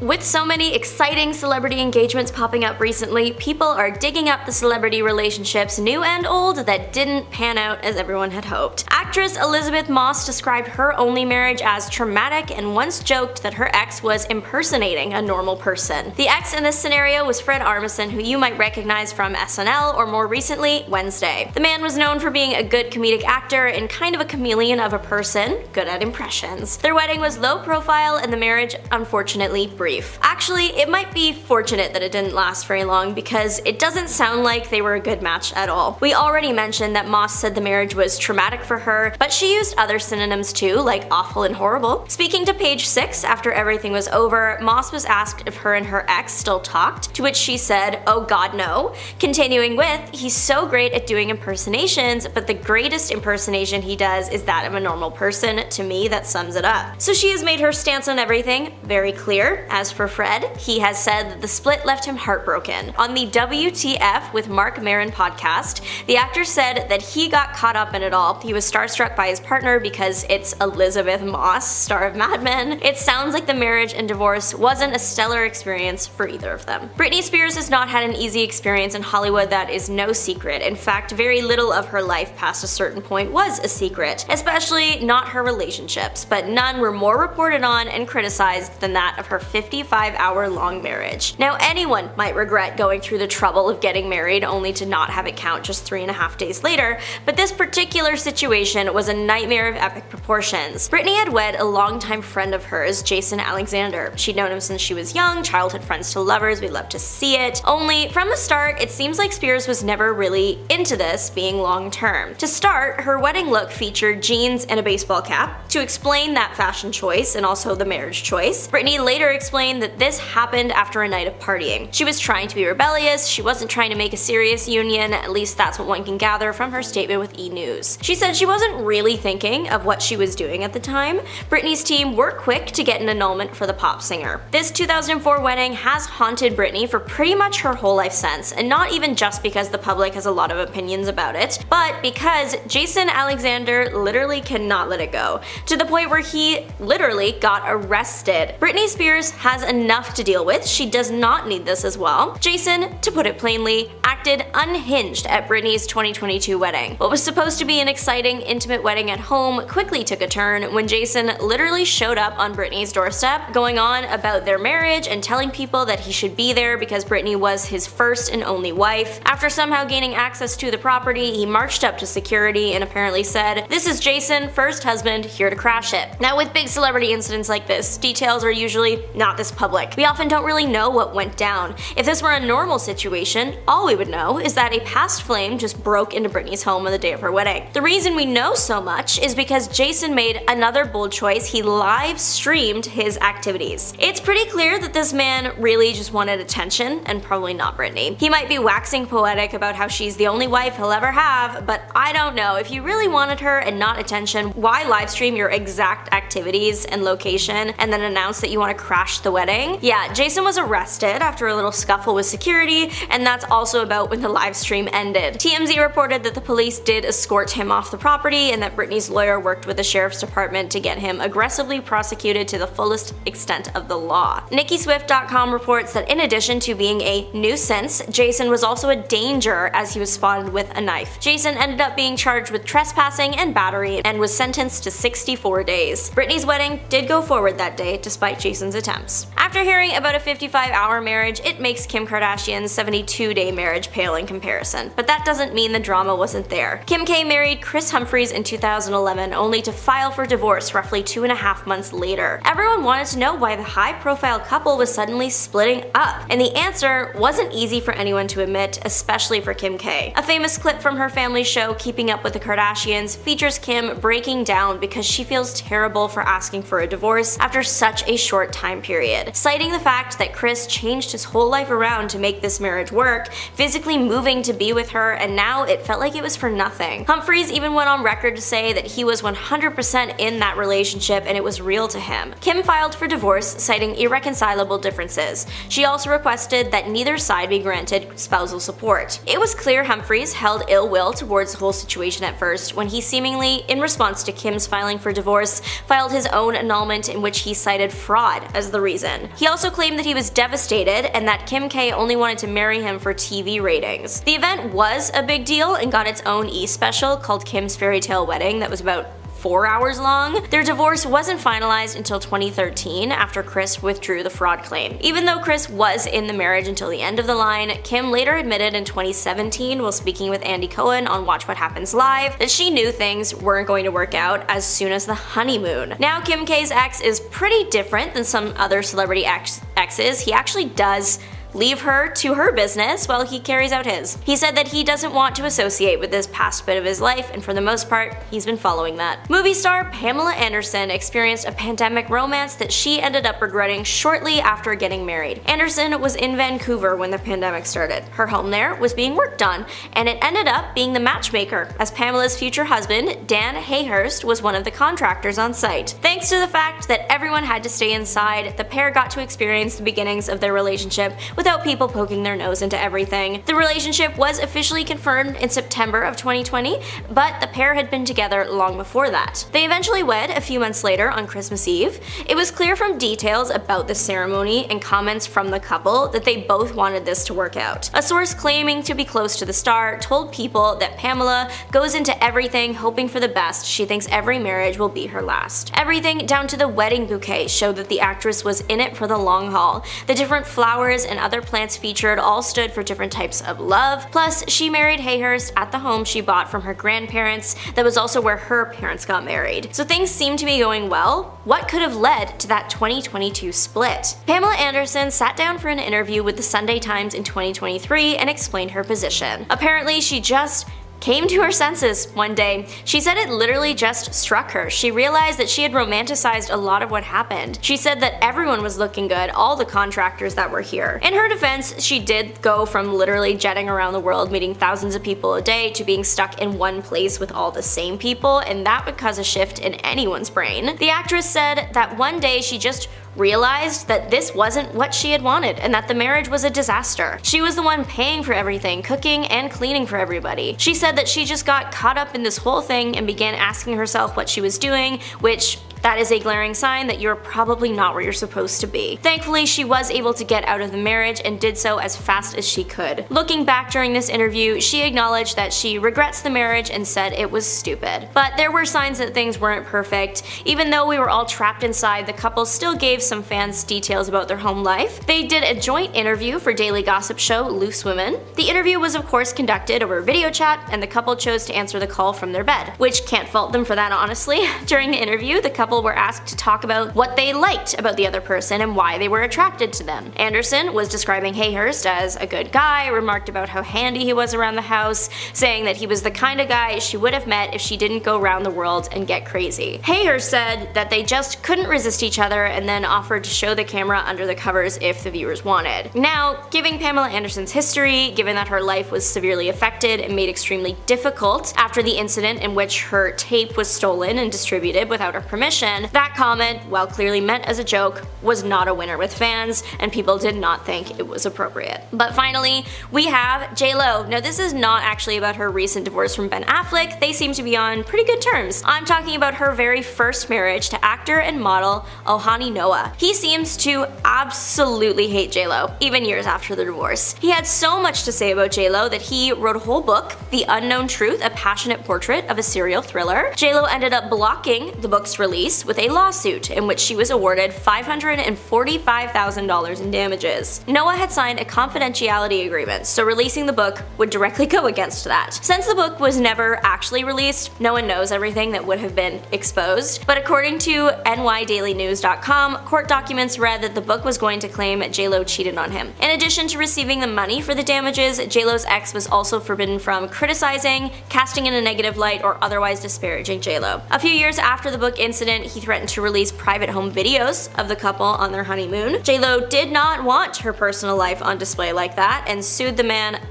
With so many exciting celebrity engagements popping up recently, people are digging up the celebrity relationships, new and old, that didn't pan out as everyone had hoped. Actress Elizabeth Moss described her only marriage as traumatic and once joked that her ex was impersonating a normal person. The ex in this scenario was Fred Armisen, who you might recognize from SNL or more recently, Wednesday. The man was known for being a good comedic actor and kind of a chameleon of a person, good at impressions. Their wedding was low profile and the marriage unfortunately brief. Actually, it might be fortunate that it didn't last very long because it doesn't sound like they were a good match at all. We already mentioned that Moss said the marriage was traumatic for her, but she used other synonyms too, like awful and horrible. Speaking to Page 6 after everything was over, Moss was asked if her and her ex still talked, to which she said, "Oh God, no." Continuing with, "He's so great at doing impersonations, but the greatest impersonation he does is that of a normal person. To me, that sums it up." So she has made her stance on everything very clear. As for Fred, he has said that the split left him heartbroken. On the WTF with Mark Maron podcast, the actor said that he got caught up in it all. He was starstruck by his partner because it's Elizabeth Moss, star of Mad Men. It sounds like the marriage and divorce wasn't a stellar experience for either of them. Britney Spears has not had an easy experience in Hollywood, that is no secret. In fact, very little of her life past a certain point was a secret, especially not her relationships, but none were more reported on and criticized than that of her 55-hour-long marriage. Now, anyone might regret going through the trouble of getting married only to not have it count just 3.5 days later, but this particular situation was a nightmare of epic proportions. Britney had wed a longtime friend of hers, Jason Alexander. She'd known him since she was young, childhood friends to lovers, we'd love to see it. Only, from the start, it seems like Spears was never really into this being long-term. To start, her wedding look featured jeans and a baseball cap. To explain that fashion choice and also the marriage choice, Britney later explained that this happened after a night of partying. She was trying to be rebellious, she wasn't trying to make a serious union, at least that's what one can gather from her statement with E! News. She said she wasn't really thinking of what she was doing at the time. Britney's team were quick to get an annulment for the pop singer. This 2004 wedding has haunted Britney for pretty much her whole life since, and not even just because the public has a lot of opinions about it, but because Jason Alexander literally cannot let it go, to the point where he literally got arrested. Britney Spears has enough to deal with, she does not need this as well. Jason, to put it plainly, acted unhinged at Britney's 2022 wedding. What was supposed to be an exciting, intimate wedding at home quickly took a turn when Jason literally showed up on Britney's doorstep, going on about their marriage and telling people that he should be there because Britney was his first and only wife. After somehow gaining access to the property, he marched up to security and apparently said, "This is Jason, first husband, here to crash it." Now, with big celebrity incidents like this, details are usually not this public. We often don't really know what went down. If this were a normal situation, all we would know is that a past flame just broke into Britney's home on the day of her wedding. The reason we know so much is because Jason made another bold choice. He live streamed his activities. It's pretty clear that this man really just wanted attention, and probably not Britney. He might be waxing poetic about how she's the only wife he'll ever have, but I don't know. If you really wanted her and not attention, why live stream your exact activities and location and then announce that you want to crash the wedding? Yeah, Jason was arrested after a little scuffle with security, and that's also about when the live stream ended. TMZ reported that the police did escort him off the property and that Britney's lawyer worked with the sheriff's department to get him aggressively prosecuted to the fullest extent of the law. NikkiSwift.com reports that in addition to being a nuisance, Jason was also a danger as he was spotted with a knife. Jason ended up being charged with trespassing and battery and was sentenced to 64 days. Britney's wedding did go forward that day despite Jason's attempts. After hearing about a 55-hour marriage, it makes Kim Kardashian's 72-day marriage pale in comparison, but that doesn't mean the drama wasn't there. Kim K married Chris Humphries in 2011 only to file for divorce roughly 2.5 months later. Everyone wanted to know why the high-profile couple was suddenly splitting up, and the answer wasn't easy for anyone to admit, especially for Kim K. A famous clip from her family show Keeping Up with the Kardashians features Kim breaking down because she feels terrible for asking for a divorce after such a short time period, citing the fact that Chris changed his whole life around to make this marriage work, physically moving to be with her, and now it felt like it was for nothing. Humphries even went on record to say that he was 100% in that relationship and it was real to him. Kim filed for divorce, citing irreconcilable differences. She also requested that neither side be granted spousal support. It was clear Humphries held ill will towards the whole situation at first when he seemingly, in response to Kim's filing for divorce, filed his own annulment in which he cited fraud as the reason reason. He also claimed that he was devastated and that Kim K only wanted to marry him for TV ratings. The event was a big deal and got its own E-special called Kim's Fairy Tale Wedding that was about 4 hours long. Their divorce wasn't finalized until 2013 after Chris withdrew the fraud claim. Even though Chris was in the marriage until the end of the line, Kim later admitted in 2017 while speaking with Andy Cohen on Watch What Happens Live that she knew things weren't going to work out as soon as the honeymoon. Now Kim K's ex is pretty different than some other celebrity exes. He actually does leave her to her business while he carries out his. He said that he doesn't want to associate with this past bit of his life, and for the most part, he's been following that. Movie star Pamela Anderson experienced a pandemic romance that she ended up regretting shortly after getting married. Anderson was in Vancouver when the pandemic started. Her home there was being worked on, and it ended up being the matchmaker, as Pamela's future husband, Dan Hayhurst, was one of the contractors on site. Thanks to the fact that everyone had to stay inside, the pair got to experience the beginnings of their relationship without people poking their nose into everything. The relationship was officially confirmed in September of 2020, but the pair had been together long before that. They eventually wed a few months later on Christmas Eve. It was clear from details about the ceremony and comments from the couple that they both wanted this to work out. A source claiming to be close to the star told People that Pamela goes into everything hoping for the best. She thinks every marriage will be her last. Everything down to the wedding bouquet showed that the actress was in it for the long haul. The different flowers and other plants featured all stood for different types of love. Plus, she married Hayhurst at the home she bought from her grandparents. That was also where her parents got married. So things seemed to be going well. What could have led to that 2022 split? Pamela Anderson sat down for an interview with the Sunday Times in 2023 and explained her position. Apparently, she just came to her senses one day. She said it literally just struck her. She realized that she had romanticized a lot of what happened. She said that everyone was looking good, all the contractors that were here. In her defense, she did go from literally jetting around the world, meeting thousands of people a day, to being stuck in one place with all the same people, and that would cause a shift in anyone's brain. The actress said that one day she just realized that this wasn't what she had wanted and that the marriage was a disaster. She was the one paying for everything, cooking and cleaning for everybody. She said that she just got caught up in this whole thing and began asking herself what she was doing, which that is a glaring sign that you're probably not where you're supposed to be. Thankfully, she was able to get out of the marriage and did so as fast as she could. Looking back during this interview, she acknowledged that she regrets the marriage and said it was stupid. But there were signs that things weren't perfect. Even though we were all trapped inside, the couple still gave some fans details about their home life. They did a joint interview for daily gossip show Loose Women. The interview was of course conducted over video chat, and the couple chose to answer the call from their bed, which can't fault them for that, honestly. During the interview, the couple were asked to talk about what they liked about the other person and why they were attracted to them. Anderson was describing Hayhurst as a good guy, remarked about how handy he was around the house, saying that he was the kind of guy she would have met if she didn't go around the world and get crazy. Hayhurst said that they just couldn't resist each other and then offered to show the camera under the covers if the viewers wanted. Now, giving Pamela Anderson's history, given that her life was severely affected and made extremely difficult after the incident in which her tape was stolen and distributed without her permission, that comment, while clearly meant as a joke, was not a winner with fans, and people did not think it was appropriate. But finally, we have J.Lo. Now, this is not actually about her recent divorce from Ben Affleck. They seem to be on pretty good terms. I'm talking about her very first marriage to actor and model Ohani Noah. He seems to absolutely hate J.Lo, even years after the divorce. He had so much to say about J.Lo that he wrote a whole book, The Unknown Truth, A Passionate Portrait of a Serial Thriller. J.Lo ended up blocking the book's release with a lawsuit in which she was awarded $545,000 in damages. Noah had signed a confidentiality agreement, so releasing the book would directly go against that. Since the book was never actually released, no one knows everything that would have been exposed, but according to nydailynews.com, court documents read that the book was going to claim J.Lo cheated on him. In addition to receiving the money for the damages, J.Lo's ex was also forbidden from criticizing, casting in a negative light, or otherwise disparaging J.Lo. A few years after the book incident, he threatened to release private home videos of the couple on their honeymoon. J.Lo did not want her personal life on display like that and sued the man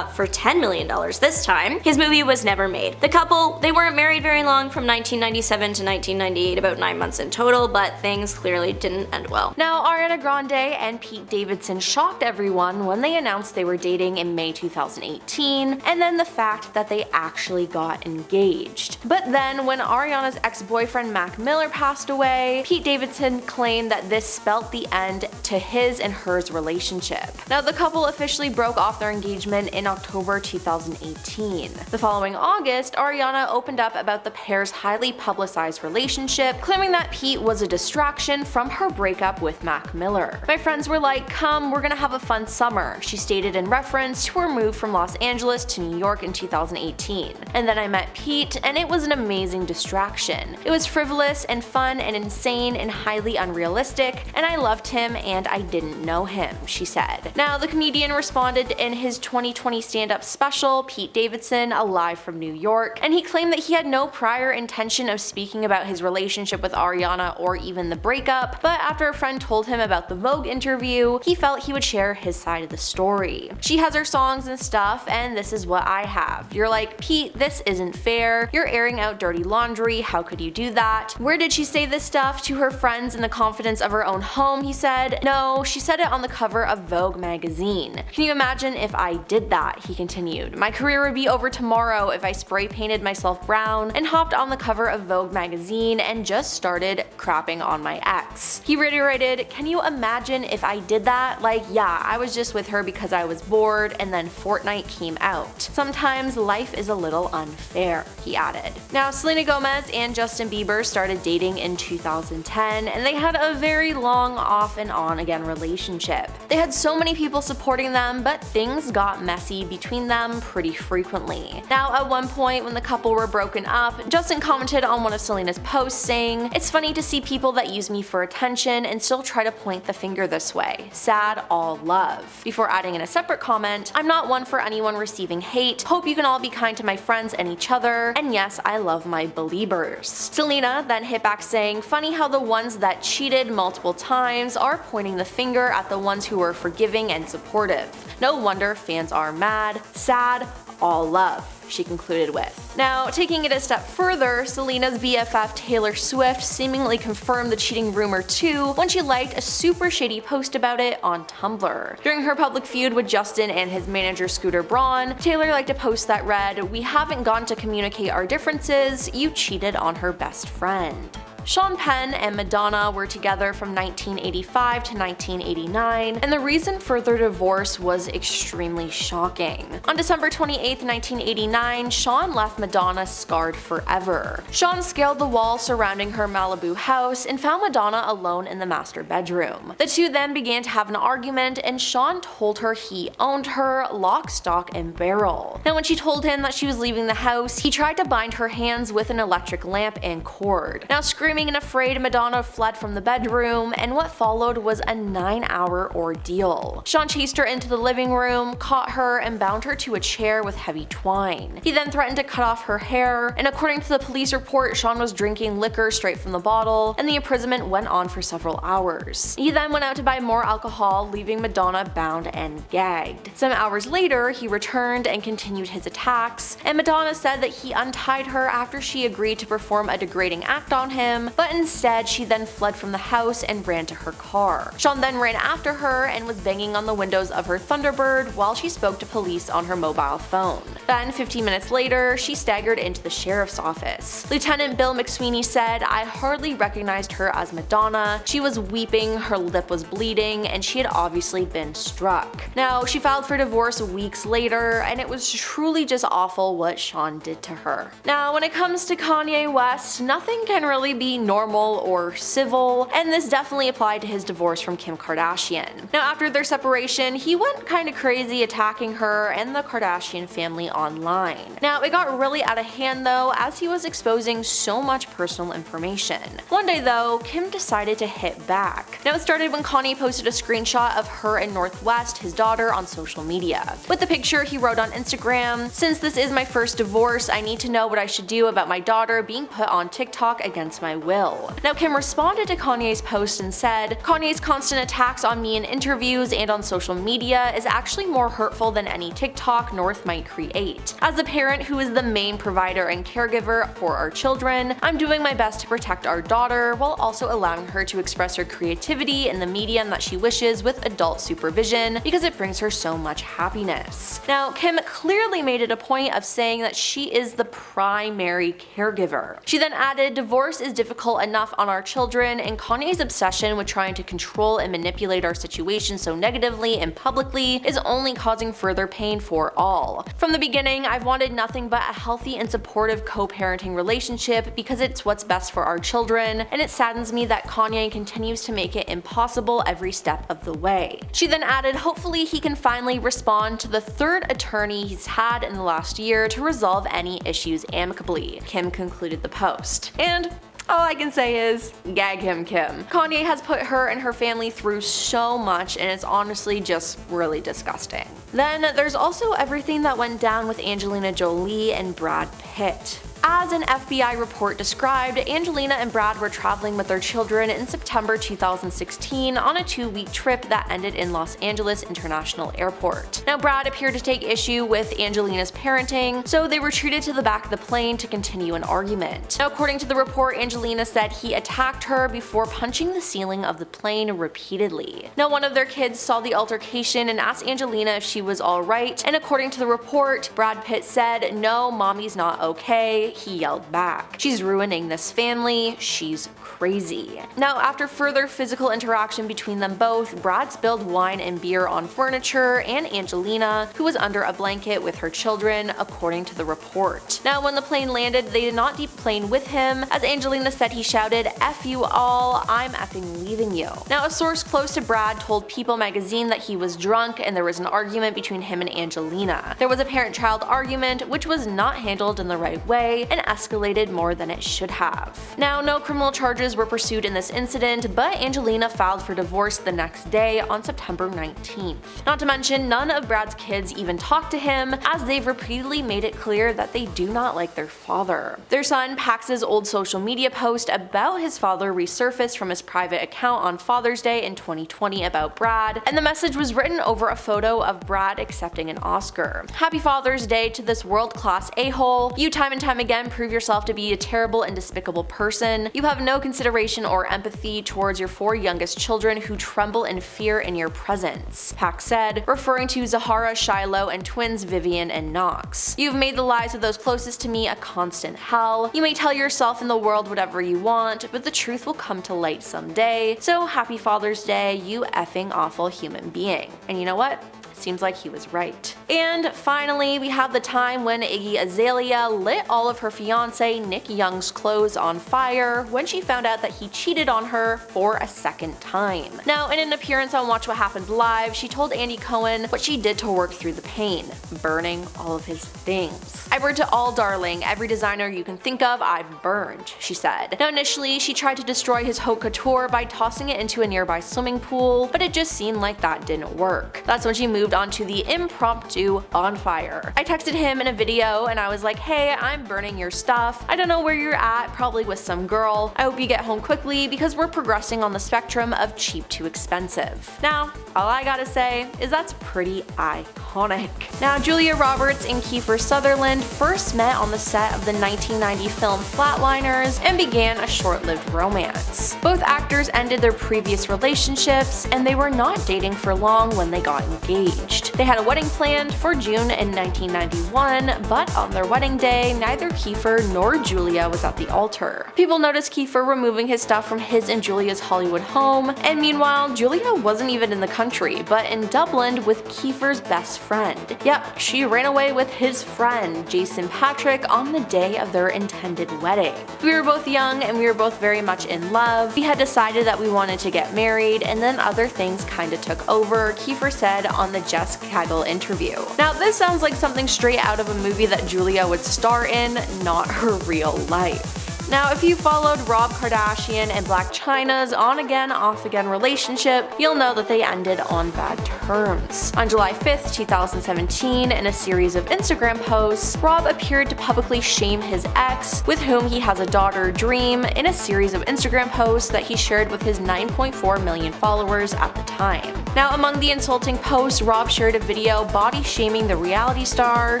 for $10 million this time. His movie was never made. The couple, they weren't married very long, from 1997 to 1998, about 9 months in total, but things clearly didn't end well. Now, Ariana Grande and Pete Davidson shocked everyone when they announced they were dating in May 2018, and then the fact that they actually got engaged. But then when Ariana's ex-boyfriend Mac Miller passed away, Pete Davidson claimed that this spelt the end to his and hers relationship. Now, the couple officially broke off their engagement in October 2018. The following August, Ariana opened up about the pair's highly publicized relationship, claiming that Pete was a distraction from her breakup with Mac Miller. "My friends were like, 'Come, we're gonna have a fun summer,' she stated in reference to her move from Los Angeles to New York in 2018. "And then I met Pete, and it was an amazing distraction. It was frivolous and fun and insane and highly unrealistic, and I loved him and I didn't know him," she said. Now, the comedian responded in his 2020 stand-up special, Pete Davidson, Alive from New York, and he claimed that he had no prior intention of speaking about his relationship with Ariana or even the breakup, but after a friend told him about the Vogue interview, he felt he would share his side of the story. "She has her songs and stuff, and this is what I have. You're like, Pete, this isn't fair. You're airing out dirty laundry. How could you do that? Where did she say this stuff? To her friends in the confidence of her own home," he said. "No, she said it on the cover of Vogue magazine. Can you imagine if I did that?" he continued. "My career would be over tomorrow if I spray painted myself brown and hopped on the cover of Vogue magazine and just started crapping on my ex." He reiterated, "Can you imagine if I did that? Like, yeah, I was just with her because I was bored, and then Fortnite came out. Sometimes life is a little unfair," he added. Now, Selena Gomez and Justin Bieber started dating in 2010, and they had a very long off and on again relationship. They had so many people supporting them, but things got messy between them pretty frequently. Now, at one point when the couple were broken up, Justin commented on one of Selena's posts saying, "It's funny to see people that use me for attention and still try to point the finger this way. Sad, all love," before adding in a separate comment, "I'm not one for anyone receiving hate. Hope you can all be kind to my friends and each other, and yes, I love my believers." Selena then hit back saying, "Funny how the ones that cheated multiple times are pointing the finger at the ones who were forgiving and supportive. No wonder fans are mad. Sad, all love," she concluded with. Now, taking it a step further, Selena's BFF Taylor Swift seemingly confirmed the cheating rumor too when she liked a super shady post about it on Tumblr. During her public feud with Justin and his manager Scooter Braun, Taylor liked a post that read, "We haven't gone to communicate our differences, you cheated on her best friend." Sean Penn and Madonna were together from 1985 to 1989, and the reason for their divorce was extremely shocking. On December 28, 1989, Sean left Madonna scarred forever. Sean scaled the wall surrounding her Malibu house and found Madonna alone in the master bedroom. The two then began to have an argument, and Sean told her he owned her lock, stock, and barrel. Now, when she told him that she was leaving the house, he tried to bind her hands with an electric lamp and cord. Now, screaming and afraid, Madonna fled from the bedroom, and what followed was a 9-hour ordeal. Sean chased her into the living room, caught her, and bound her to a chair with heavy twine. He then threatened to cut off her hair, and according to the police report, Sean was drinking liquor straight from the bottle, and the imprisonment went on for several hours. He then went out to buy more alcohol, leaving Madonna bound and gagged. Some hours later, he returned and continued his attacks, and Madonna said that he untied her after she agreed to perform a degrading act on him, but instead she then fled from the house and ran to her car. Sean then ran after her and was banging on the windows of her Thunderbird while she spoke to police on her mobile phone. Then 15 minutes later, she staggered into the sheriff's office. Lieutenant Bill McSweeney said, "I hardly recognized her as Madonna. She was weeping, her lip was bleeding, and she had obviously been struck." Now, she filed for divorce weeks later, and it was truly just awful what Sean did to her. Now, when it comes to Kanye West, nothing can really be normal or civil, and this definitely applied to his divorce from Kim Kardashian. Now, after their separation, he went kinda crazy attacking her and the Kardashian family online. Now, it got really out of hand though, as he was exposing so much personal information. One day though, Kim decided to hit back. Now, it started when Kanye posted a screenshot of her and Northwest, his daughter, on social media. With the picture, he wrote on Instagram, "Since this is my first divorce, I need to know what I should do about my daughter being put on TikTok against my will." Now, Kim responded to Kanye's post and said, "Kanye's constant attacks on me in interviews and on social media is actually more hurtful than any TikTok North might create. right. As a parent who is the main provider and caregiver for our children, I'm doing my best to protect our daughter while also allowing her to express her creativity in the medium that she wishes with adult supervision because it brings her so much happiness. Now, Kim clearly made it a point of saying that she is the primary caregiver. She then added, "Divorce is difficult enough on our children, and Kanye's obsession with trying to control and manipulate our situation so negatively and publicly is only causing further pain for all. From the beginning, I've wanted nothing but a healthy and supportive co-parenting relationship because it's what's best for our children, and it saddens me that Kanye continues to make it impossible every step of the way." She then added, "Hopefully he can finally respond to the third attorney he's had in the last year to resolve any issues amicably." Kim concluded the post. And all I can say is, gag him, Kim. Kanye has put her and her family through so much, and it's honestly just really disgusting. Then there's also everything that went down with Angelina Jolie and Brad Pitt. As an FBI report described, Angelina and Brad were traveling with their children in September 2016 on a 2-week trip that ended in Los Angeles International Airport. Now, Brad appeared to take issue with Angelina's parenting, so they retreated to the back of the plane to continue an argument. Now, according to the report, Angelina said he attacked her before punching the ceiling of the plane repeatedly. Now, one of their kids saw the altercation and asked Angelina if she was alright, and according to the report, Brad Pitt said, "No, mommy's not okay." He yelled back. "She's ruining this family. She's crazy." Now, after further physical interaction between them both, Brad spilled wine and beer on furniture and Angelina, who was under a blanket with her children, according to the report. Now, when the plane landed, they did not deplane with him, as Angelina said he shouted, "F you all, I'm effing leaving you." Now, a source close to Brad told People magazine that he was drunk and there was an argument between him and Angelina. There was a parent-child argument, which was not handled in the right way and escalated more than it should have. Now, no criminal charges were pursued in this incident, but Angelina filed for divorce the next day on September 19th. Not to mention, none of Brad's kids even talked to him, as they've repeatedly made it clear that they do not like their father. Their son, Pax's old social media post about his father resurfaced from his private account on Father's Day in 2020 about Brad, and the message was written over a photo of Brad accepting an Oscar. "Happy Father's Day to this world-class a-hole. You time and time again prove yourself to be a terrible and despicable person. You have no consideration or empathy towards your 4 youngest children who tremble in fear in your presence," Pax said, referring to Zahara, Shiloh, and twins Vivian and Knox. "You've made the lives of those closest to me a constant hell. You may tell yourself in the world whatever you want, but the truth will come to light someday. So happy Father's Day, you effing awful human being." And you know what? Seems like he was right. And finally, we have the time when Iggy Azalea lit all of her fiancé Nick Young's clothes on fire when she found out that he cheated on her for a second time. Now, in an appearance on Watch What Happens Live, she told Andy Cohen what she did to work through the pain, burning all of his things. "I burned it all, darling. Every designer you can think of, I've burned," she said. Now, initially, she tried to destroy his haute couture by tossing it into a nearby swimming pool, but it just seemed like that didn't work. That's when she moved onto the impromptu on fire. "I texted him in a video and I was like, hey, I'm burning your stuff. I don't know where you're at, probably with some girl. I hope you get home quickly because we're progressing on the spectrum of cheap to expensive." Now, all I gotta say is that's pretty iconic. Now, Julia Roberts and Kiefer Sutherland first met on the set of the 1990 film Flatliners and began a short-lived romance. Both actors ended their previous relationships, and they were not dating for long when they got engaged. They had a wedding planned for June in 1991, but on their wedding day, neither Kiefer nor Julia was at the altar. People noticed Kiefer removing his stuff from his and Julia's Hollywood home, and meanwhile, Julia wasn't even in the country, but in Dublin with Kiefer's best friend. Yep, she ran away with his friend, Jason Patrick, on the day of their intended wedding. "We were both young and we were both very much in love. We had decided that we wanted to get married, and then other things kinda took over," Kiefer said on the Jess Cagle interview. Now, this sounds like something straight out of a movie that Julia would star in, not her real life. Now, if you followed Rob Kardashian and Blac Chyna's on-again, off-again relationship, you'll know that they ended on bad terms. On July 5th, 2017, in a series of Instagram posts, Rob appeared to publicly shame his ex, with whom he has a daughter, Dream, in a series of Instagram posts that he shared with his 9.4 million followers at the time. Now, among the insulting posts, Rob shared a video body-shaming the reality star,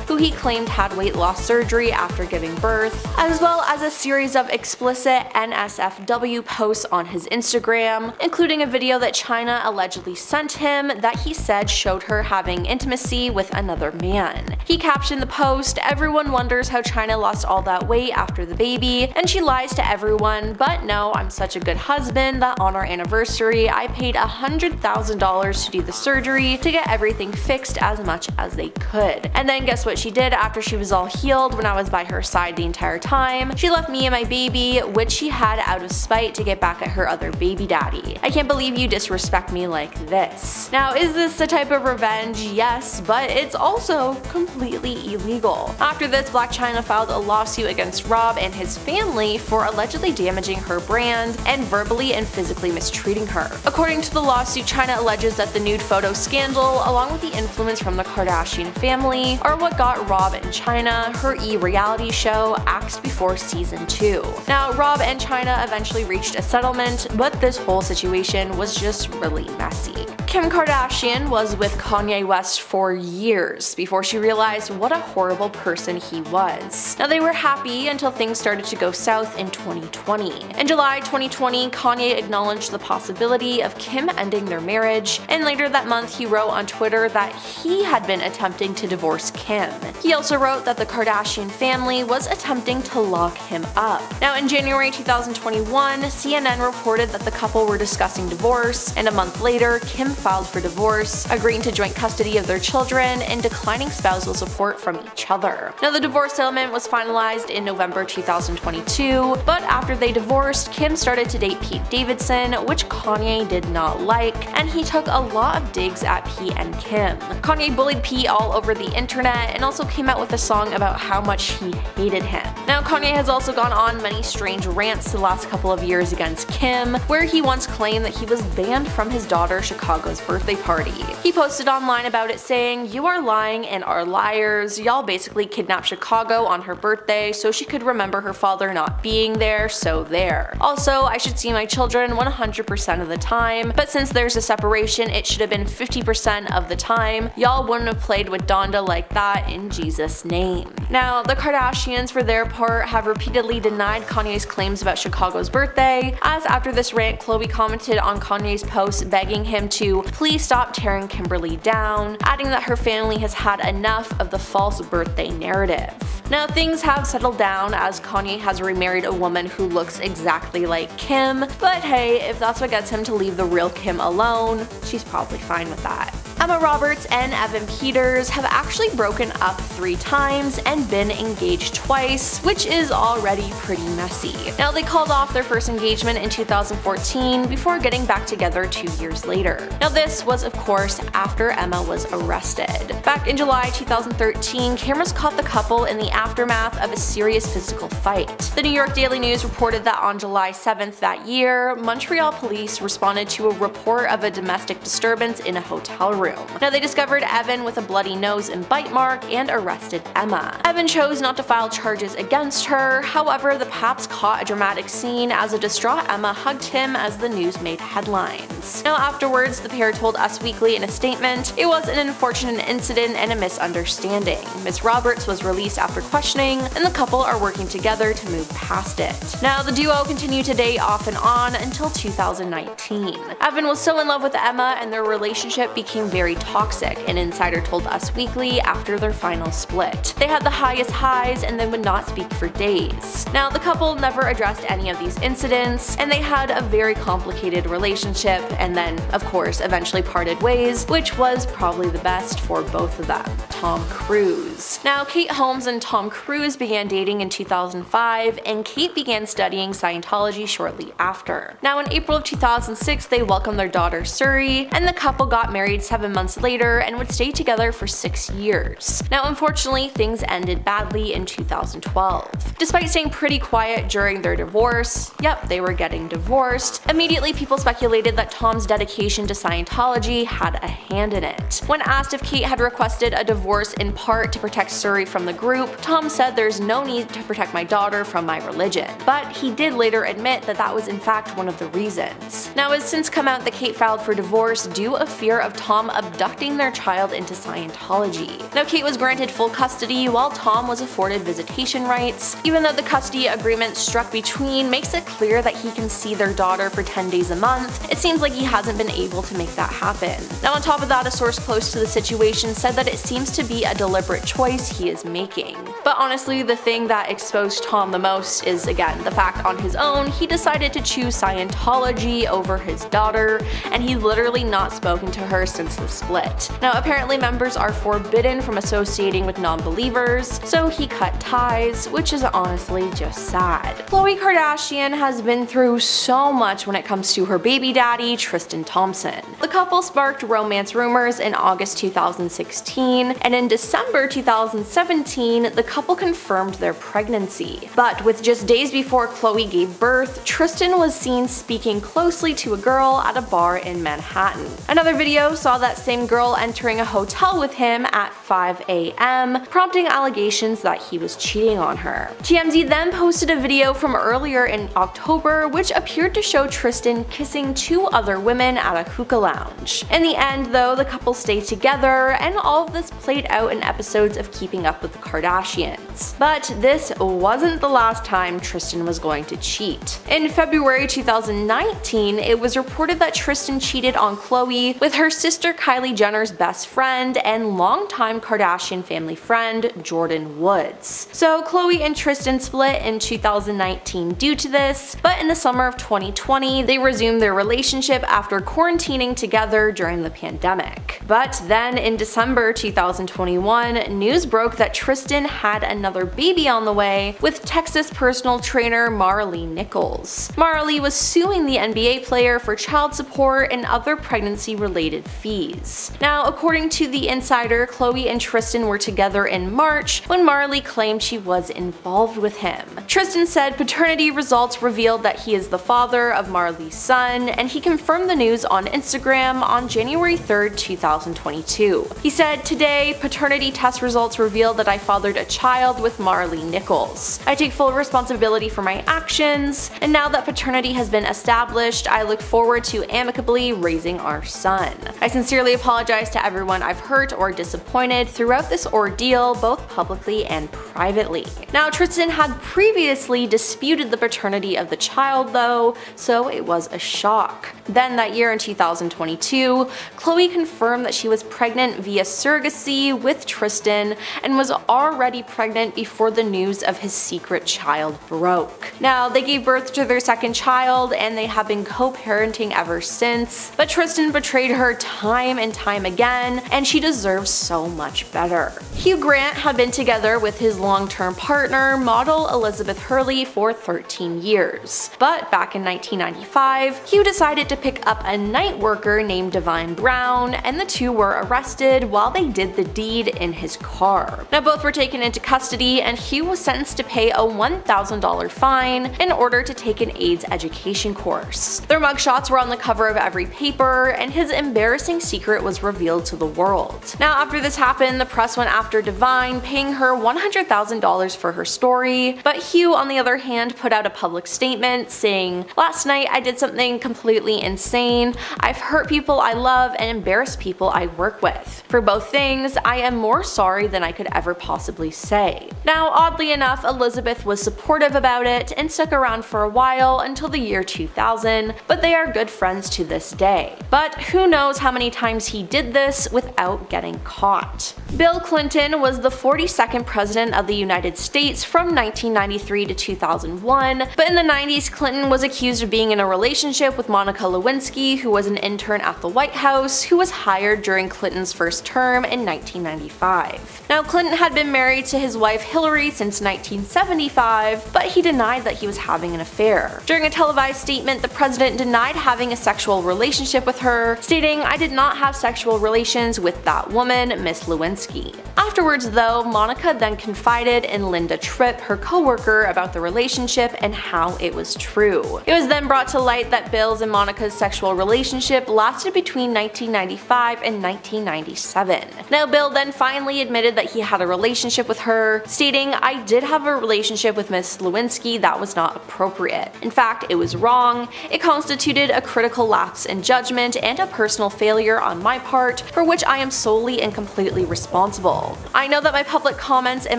who he claimed had weight loss surgery after giving birth, as well as a series of explicit NSFW posts on his Instagram, including a video that Chyna allegedly sent him that he said showed her having intimacy with another man. He captioned the post, "Everyone wonders how Chyna lost all that weight after the baby, and she lies to everyone, but no, I'm such a good husband that on our anniversary I paid $100,000 to do the surgery to get everything fixed as much as they could. And then guess what she did after she was all healed when I was by her side the entire time? She left me and my baby, which she had out of spite to get back at her other baby daddy. I can't believe you disrespect me like this." Now, is this a type of revenge? Yes, but it's also completely illegal. After this, Blac Chyna filed a lawsuit against Rob and his family for allegedly damaging her brand and verbally and physically mistreating her. According to the lawsuit, Chyna alleges that the nude photo scandal, along with the influence from the Kardashian family, are what got Rob and Chyna her reality show axed before season 2. Now, Rob and Chyna eventually reached a settlement, but this whole situation was just really messy. Kim Kardashian was with Kanye West for years before she realized what a horrible person he was. Now, they were happy until things started to go south in 2020. In July 2020, Kanye acknowledged the possibility of Kim ending their marriage, and later that month he wrote on Twitter that he had been attempting to divorce Kim. He also wrote that the Kardashian family was attempting to lock him up. Now, in January 2021, CNN reported that the couple were discussing divorce, and a month later, Kim filed for divorce, agreeing to joint custody of their children and declining spousal support from each other. Now, the divorce settlement was finalized in November 2022, but after they divorced, Kim started to date Pete Davidson, which Kanye did not like, and he took a lot of digs at Pete and Kim. Kanye bullied Pete all over the internet and also came out with a song about how much he hated him. Now, Kanye has also gone on many strange rants the last couple of years against Kim, where he once claimed that he was banned from his daughter Chicago's birthday party. He posted online about it saying, "You are lying and are liars. Y'all basically kidnapped Chicago on her birthday so she could remember her father not being there, so there. Also, I should see my children 100% of the time, but since there's a separation, it should have been 50% of the time. Y'all wouldn't have played with Donda like that in Jesus' name." Now, the Kardashians, for their part, have repeatedly denied Kanye's claims about Chicago's birthday, as after this rant, Khloe commented on Kanye's post begging him to please stop tearing Kimberly down, adding that her family has had enough of the false birthday narrative. Now, things have settled down as Kanye has remarried a woman who looks exactly like Kim, but hey, if that's what gets him to leave the real Kim alone, she's probably fine with that. Emma Roberts and Evan Peters have actually broken up 3 times and been engaged twice, which is already pretty messy. Now, they called off their first engagement in 2014 before getting back together 2 years later. Now, this was of course after Emma was arrested. Back in July 2013, cameras caught the couple in the aftermath of a serious physical fight. The New York Daily News reported that on July 7th that year, Montreal police responded to a report of a domestic disturbance in a hotel room. Now, they discovered Evan with a bloody nose and bite mark and arrested Emma. Evan chose not to file charges against her, however, the Paps caught a dramatic scene as a distraught Emma hugged him as the news made headlines. Now, afterwards, the pair told Us Weekly in a statement, "It was an unfortunate incident and a misunderstanding. Miss Roberts was released after questioning, and the couple are working together to move past it." Now, the duo continued to date off and on until 2019. Evan was so in love with Emma and their relationship became very toxic, an insider told Us Weekly after their final split. They had the highest highs and then would not speak for days. Now, the couple never addressed any of these incidents, and they had a very complicated relationship and then, of course, eventually parted ways, which was probably the best for both of them. Tom Cruise. Now, Kate Holmes and Tom Tom Cruise began dating in 2005, and Kate began studying Scientology shortly after. Now in April of 2006, they welcomed their daughter Suri, and the couple got married 7 months later and would stay together for 6 years. Now unfortunately, things ended badly in 2012. Despite staying pretty quiet during their divorce, yep, they were getting divorced, immediately people speculated that Tom's dedication to Scientology had a hand in it. When asked if Kate had requested a divorce in part to protect Suri from the group, Tom said, "There's no need to protect my daughter from my religion." But he did later admit that that was in fact one of the reasons. Now it's since come out that Kate filed for divorce due to fear of Tom abducting their child into Scientology. Now Kate was granted full custody while Tom was afforded visitation rights, even though the custody agreement struck between makes it clear that he can see their daughter for 10 days a month. It seems like he hasn't been able to make that happen. Now on top of that, a source close to the situation said that it seems to be a deliberate choice he is making. But honestly, the thing that exposed Tom the most is, again, the fact on his own he decided to choose Scientology over his daughter, and he's literally not spoken to her since the split. Now apparently members are forbidden from associating with non-believers, so he cut ties, which is honestly just sad. Khloe Kardashian has been through so much when it comes to her baby daddy, Tristan Thompson. The couple sparked romance rumors in August 2016, and in December 2017, the couple confirmed their pregnancy. But with just days before Khloe gave birth, Tristan was seen speaking closely to a girl at a bar in Manhattan. Another video saw that same girl entering a hotel with him at 5 a.m., prompting allegations that he was cheating on her. TMZ then posted a video from earlier in October which appeared to show Tristan kissing 2 other women at a hookah lounge. In the end though, the couple stayed together, and all of this played out in episodes of Keeping Up with the Kardashians. But this wasn't the last time Tristan was going to cheat. In February 2019, it was reported that Tristan cheated on Khloe with her sister Kylie Jenner's best friend and longtime Kardashian family friend Jordyn Woods. So Khloe and Tristan split in 2019 due to this, but in the summer of 2020, they resumed their relationship after quarantining together during the pandemic. But then in December 2021, news broke that Tristan had another baby on the way with Texas personal trainer Marlee Nichols. Marlee was suing the NBA player for child support and other pregnancy-related fees. Now, according to The Insider, Khloe and Tristan were together in March when Marlee claimed she was involved with him. Tristan said paternity results revealed that he is the father of Marlee's son, and he confirmed the news on Instagram on January 3rd, 2022. He said, "Today, paternity test results revealed that I fathered a child with Marlee Nichols. I take full responsibility for my actions, and now that paternity has been established, I look forward to amicably raising our son. I sincerely apologize to everyone I've hurt or disappointed throughout this ordeal, both publicly and privately." Now, Tristan had previously disputed the paternity of the child though, so it was a shock. Then that year in 2022, Khloe confirmed that she was pregnant via surrogacy with Tristan and was already pregnant before the news of his secret child broke. Now, they gave birth to their second child and they have been co-parenting ever since, but Tristan betrayed her time and time again, and she deserves so much better. Hugh Grant had been together with his long-term partner, model Elizabeth Hurley, for 13 years. But back in 1995, Hugh decided to pick up a night worker named Divine Brown, and the two were arrested while they did the deed in his car. Now both were taken into custody, and Hugh was sentenced to pay a $1,000 fine in order to take an AIDS education course. Their mugshots were on the cover of every paper, and his embarrassing secret was revealed to the world. Now after this happened, the press went after Divine, paying her $100,000 for her story, but Hugh on the other hand put out a public statement saying, "Last night I did something completely insane. I've hurt people I love and embarrassed people I work with. For both things, I am more sorry than I could ever possibly say." Now oddly enough, Elizabeth was supportive about it and stuck around for a while until the year 2000, but they are good friends to this day. But who knows how many times he did this without getting caught. Bill Clinton was the 42nd president of the United States from 1993 to 2001, but in the 90s, Clinton was accused of being in a relationship with Monica Lewinsky, who was an intern at the White House, who was hired during Clinton's first term in 1995. Now, Clinton had been married to to his wife Hillary since 1975, but he denied that he was having an affair. During a televised statement, the president denied having a sexual relationship with her, stating, "I did not have sexual relations with that woman, Miss Lewinsky." Afterwards though, Monica then confided in Linda Tripp, her co-worker, about the relationship and how it was true. It was then brought to light that Bill's and Monica's sexual relationship lasted between 1995 and 1997. Now Bill then finally admitted that he had a relationship with her, stating, "I did have a relationship with Miss Lewinsky that was not appropriate. In fact, it was wrong. It constituted a critical lapse in judgment and a personal failure on my part, for which I am solely and completely responsible. I know that my public comments and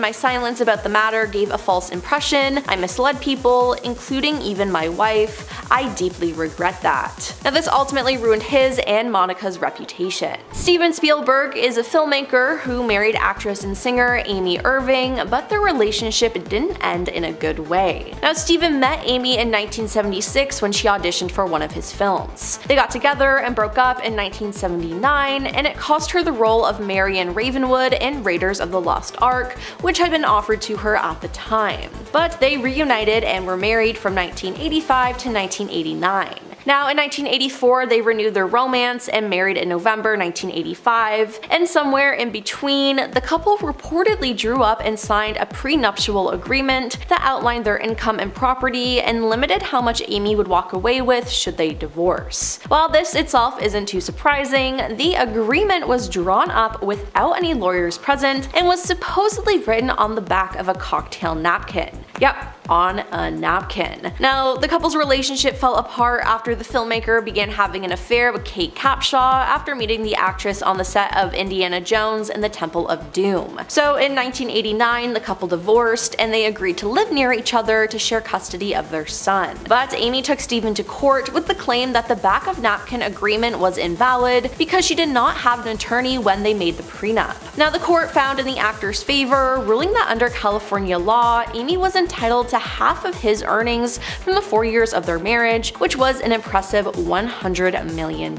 my silence about the matter gave a false impression. I misled people, including even my wife. I deeply regret that." Now this ultimately ruined his and Monica's reputation. Steven Spielberg is a filmmaker who married actress and singer Amy Irving, but their relationship didn't end in a good way. Now Steven met Amy in 1976 when she auditioned for one of his films. They got together and broke up in 1979, and it cost her the role of Marion Ravenwood in Raiders of the Lost Ark, which had been offered to her at the time. But they reunited and were married from 1985 to 1989. Now, in 1984, they renewed their romance and married in November 1985, and somewhere in between, the couple reportedly drew up and signed a prenuptial agreement that outlined their income and property and limited how much Amy would walk away with should they divorce. While this itself isn't too surprising, the agreement was drawn up without any lawyers present and was supposedly written on the back of a cocktail napkin. Yep, on a napkin. Now, the couple's relationship fell apart after the filmmaker began having an affair with Kate Capshaw after meeting the actress on the set of Indiana Jones and the Temple of Doom. So in 1989, the couple divorced and they agreed to live near each other to share custody of their son. But Amy took Steven to court with the claim that the back of napkin agreement was invalid because she did not have an attorney when they made the prenup. Now, the court found in the actor's favor, ruling that under California law, Amy was entitled to half of his earnings from the 4 years of their marriage, which was an impressive $100 million.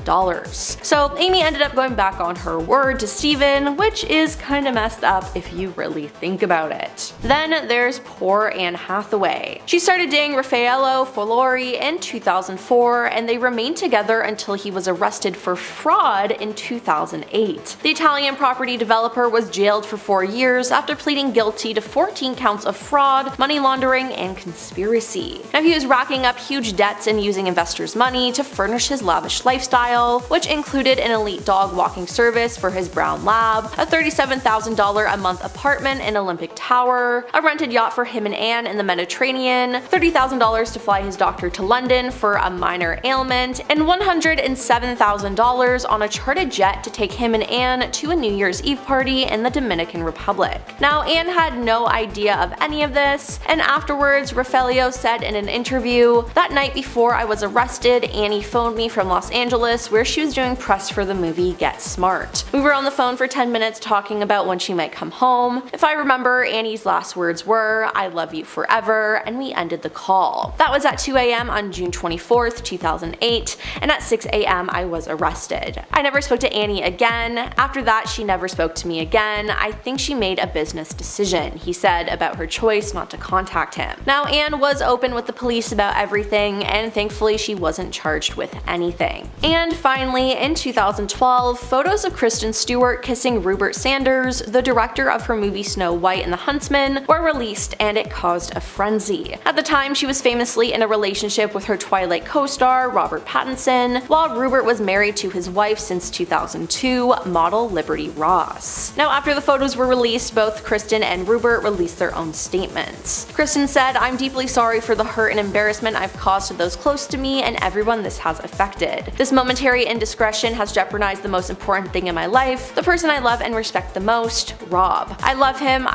So Amy ended up going back on her word to Steven, which is kinda messed up if you really think about it. Then there's poor Anne Hathaway. She started dating Raffaello Folori in 2004, and they remained together until he was arrested for fraud in 2008. The Italian property developer was jailed for 4 years after pleading guilty to 14 counts of fraud, money laundering, and conspiracy. Now, he was racking up huge debts and using investors' money to furnish his lavish lifestyle, which included an elite dog walking service for his brown lab, a $37,000 a month apartment in Olympic Tower, a rented yacht for him and Anne in the Mediterranean, $30,000 to fly his doctor to London for a minor ailment, and $107,000 on a chartered jet to take him and Anne to a New Year's Eve party in the Dominican Republic. Now, Anne had no idea of any of this, and afterwards, Raffaello said in an interview, "That night before I was arrested, Annie phoned me from Los Angeles where she was doing press for the movie Get Smart. We were on the phone for 10 minutes talking about when she might come home. If I remember, Annie's last words were, 'I love you forever,' and we ended the call. That was at 2 a.m. on June 24th, 2008, and at 6 a.m. I was arrested. I never spoke to Annie again. After that, she never spoke to me again. I think she made a business decision," he said about her choice not to contact him. Now, Anne was open with the police about everything, and thankfully she wasn't charged with anything. And finally, in 2012, photos of Kristen Stewart kissing Rupert Sanders, the director of her movie Snow White and the Huntsman, were released, and it caused a frenzy. At the time, she was famously in a relationship with her Twilight co-star Robert Pattinson, while Rupert was married to his wife since 2002, model Liberty Ross. Now, after the photos were released, both Kristen and Rupert released their own statements. Kristen said, "I'm deeply sorry for the hurt and embarrassment I've caused to those close to me and everyone this has affected. This momentary indiscretion has jeopardized the most important thing in my life, the person I love and respect the most, Rob. I love him,